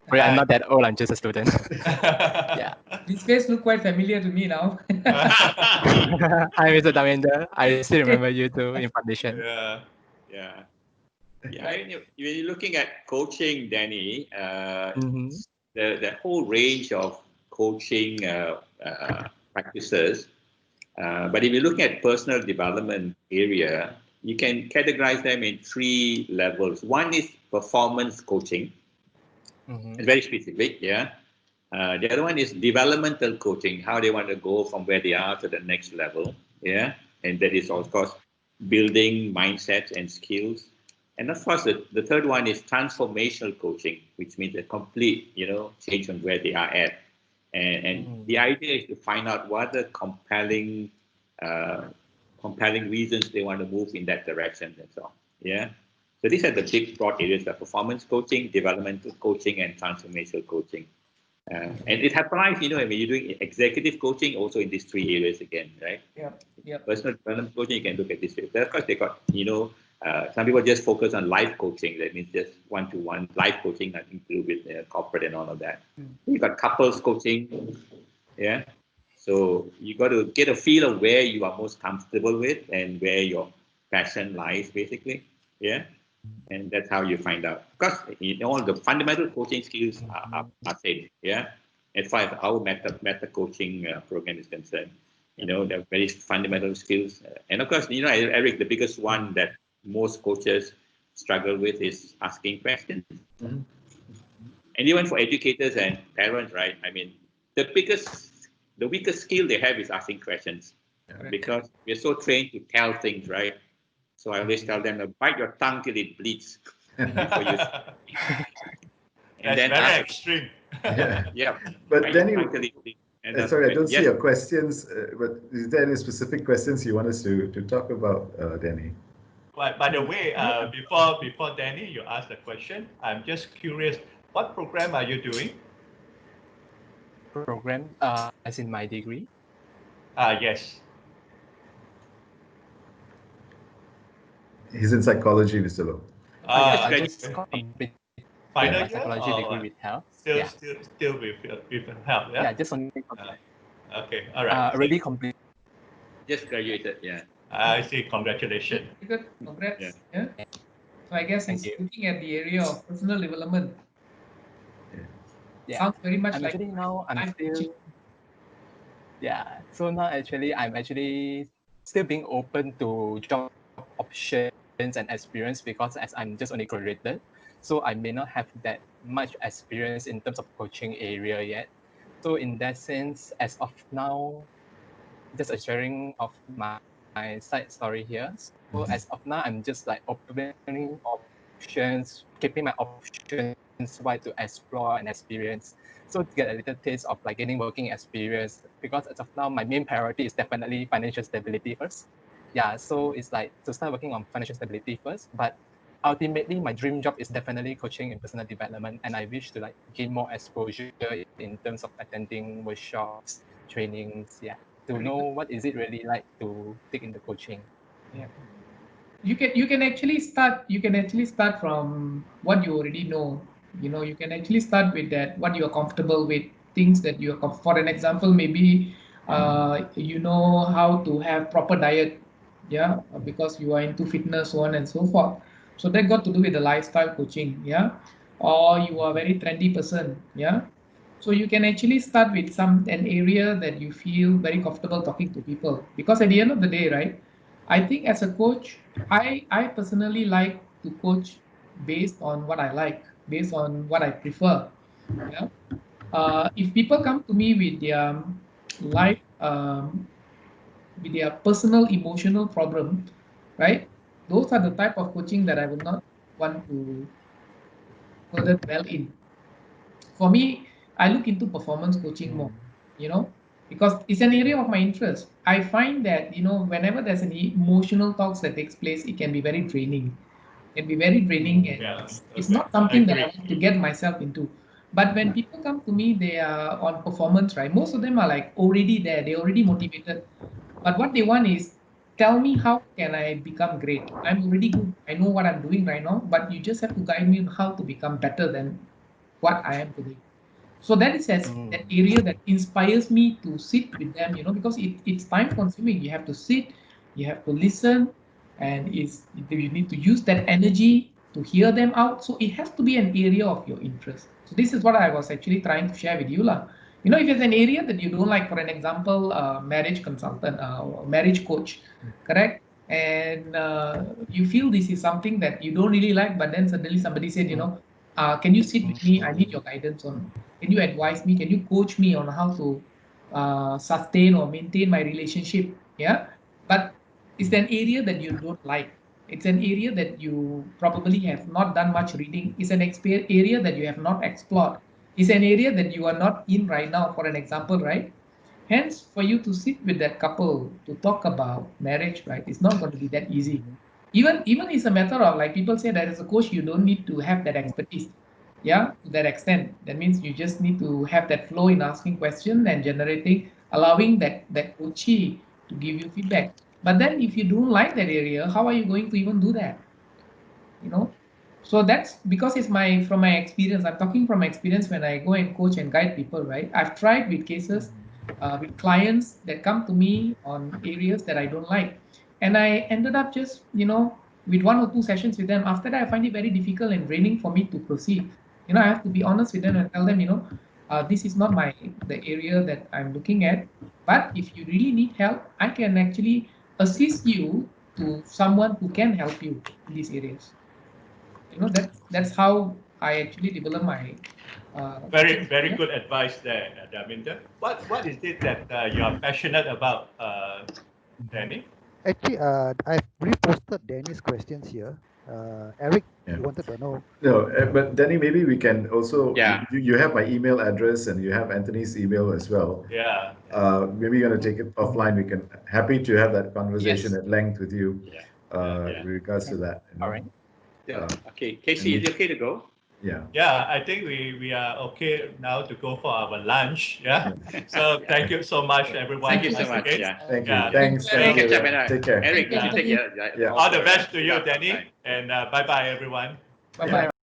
Sorry, I'm not that old. I'm just a student. Yeah. This face look quite familiar to me now. Hi, Mr. Davinder. I still remember you too in foundation. Yeah. When you're looking at coaching, Danny, the whole range of coaching practices, But if you look at personal development area, you can categorize them in 3 levels. One is performance coaching. It's very specific, yeah. The other one is developmental coaching, how they want to go from where they are to the next level, yeah. And that is, of course, building mindsets and skills. And of course, the third one is transformational coaching, which means a complete, change from where they are at. And the idea is to find out what are the compelling reasons they want to move in that direction and so on. Yeah. So these are the big broad areas of performance coaching, developmental coaching, and transformational coaching. And it applies, when you're doing executive coaching, also in these 3 areas again, right? Yeah. Personal development coaching, you can look at this way. Of course, they got, some people just focus on life coaching. That means just one-to-one life coaching, nothing to do with corporate and all of that. You got couples coaching, yeah. So you got to get a feel of where you are most comfortable with and where your passion lies, basically, yeah. And that's how you find out. Because all the fundamental coaching skills are same, yeah. As far as our meta coaching program is concerned, they're very fundamental skills. And of course, Eric, the biggest one that most coaches struggle with is asking questions. And even for educators and parents, right? I mean, the weakest skill they have is asking questions, because we're so trained to tell things, right? So I always tell them, bite your tongue till it bleeds before you. And that's very extreme. Yeah. But Danny, and sorry, I don't see your questions. But is there any specific questions you want us to talk about, Danny? But by the way, before Danny, you ask the question, I'm just curious, what program are you doing? Program, as in my degree? Yes. He's in psychology, Mr. Low. I just completed final my year psychology degree with health. Still with health, yeah? Yeah, just only okay, all right. Already completed. Just graduated, yeah. I see, congratulations. Good, congrats. Yeah. So I guess he's looking at the area of personal development. Yeah. Sounds very much I'm like actually now I'm still. Yeah. So now I'm actually still being open to job options and experience, because as I'm just only graduated, so I may not have that much experience in terms of coaching area yet. So in that sense, as of now, just a sharing of my side story here. So as of now, I'm just like opening options, keeping my options wide to explore and experience. So to get a little taste of like getting working experience, because as of now, my main priority is definitely financial stability first. Yeah, so it's like to start working on financial stability first, but ultimately my dream job is definitely coaching and personal development, and I wish to like gain more exposure in terms of attending workshops, trainings, to know what is it really like to take in the coaching. You can actually start from what you already know. You can actually start with that, what you're comfortable with, things that you're for an example, maybe you know how to have proper diet, because you are into fitness, so on and so forth. So that got to do with the lifestyle coaching, or you are a very trendy person, so you can actually start with an area that you feel very comfortable talking to people, because at the end of the day, right, I think as a coach, I personally like to coach based on what I like, based on what I prefer. Yeah. If people come to me with their life, with their personal emotional problem, right? Those are the type of coaching that I would not want to further dwell in. For me, I look into performance coaching more, because it's an area of my interest. I find that, whenever there's an emotional talks that takes place, it can be very draining. It can be very draining, and it's not something that I want to get myself into. But when people come to me, they are on performance, right? Most of them are like already there, they're already motivated. But what they want is, tell me how can I become great? I'm already good. I know what I'm doing right now, but you just have to guide me on how to become better than what I am today. So that is that area that inspires me to sit with them, because it's time consuming. You have to sit, you have to listen, and you need to use that energy to hear them out. So it has to be an area of your interest. So this is what I was actually trying to share with you, lah. You know, if it's an area that you don't like, for an example, marriage consultant, marriage coach, correct? And you feel this is something that you don't really like, but then suddenly somebody said, can you sit with me? I need your guidance on, can you advise me? Can you coach me on how to sustain or maintain my relationship? Yeah. But it's an area that you don't like. It's an area that you probably have not done much reading. It's an area that you have not explored. It's an area that you are not in right now, for an example, right? Hence, for you to sit with that couple to talk about marriage, right, it's not going to be that easy. Even it's a matter of, like people say that as a coach, you don't need to have that expertise. Yeah, to that extent. That means you just need to have that flow in asking questions and generating, allowing that coachee to give you feedback. But then if you don't like that area, how are you going to even do that? You know, so that's because it's my from my experience. I'm talking from my experience when I go and coach and guide people, right? I've tried with cases with clients that come to me on areas that I don't like, and I ended up just with one or two sessions with them. After that, I find it very difficult and draining for me to proceed. I have to be honest with them and tell them, this is not the area that I'm looking at. But if you really need help, I can actually assist you to someone who can help you in these areas. That's how I actually develop my Very, teaching very career. good advice there, Daminda. What is it that you are passionate about, Danny? Actually, I've reposted Danny's questions here. Eric, Yeah. you wanted to know. No, but Danny, maybe we can also, Yeah. you have my email address and you have Anthony's email as well. Yeah. Maybe you're going to take it offline. We can, happy to have that conversation Yes. at length with you Yeah. with regards to that. All right. Yeah. Um, Okay, Casey, is it okay to go? Yeah. Yeah, I think we are okay now to go for our lunch. Yeah. So thank you so much, everyone. Thank you so once much. again. Yeah. Thank you. Yeah. Thanks. Thank We'll Thank catch you. up later. Take care. Eric, you. you take care. Yeah. All the best to Pick you, up next Danny, time. and bye bye, everyone. Bye Yeah. bye.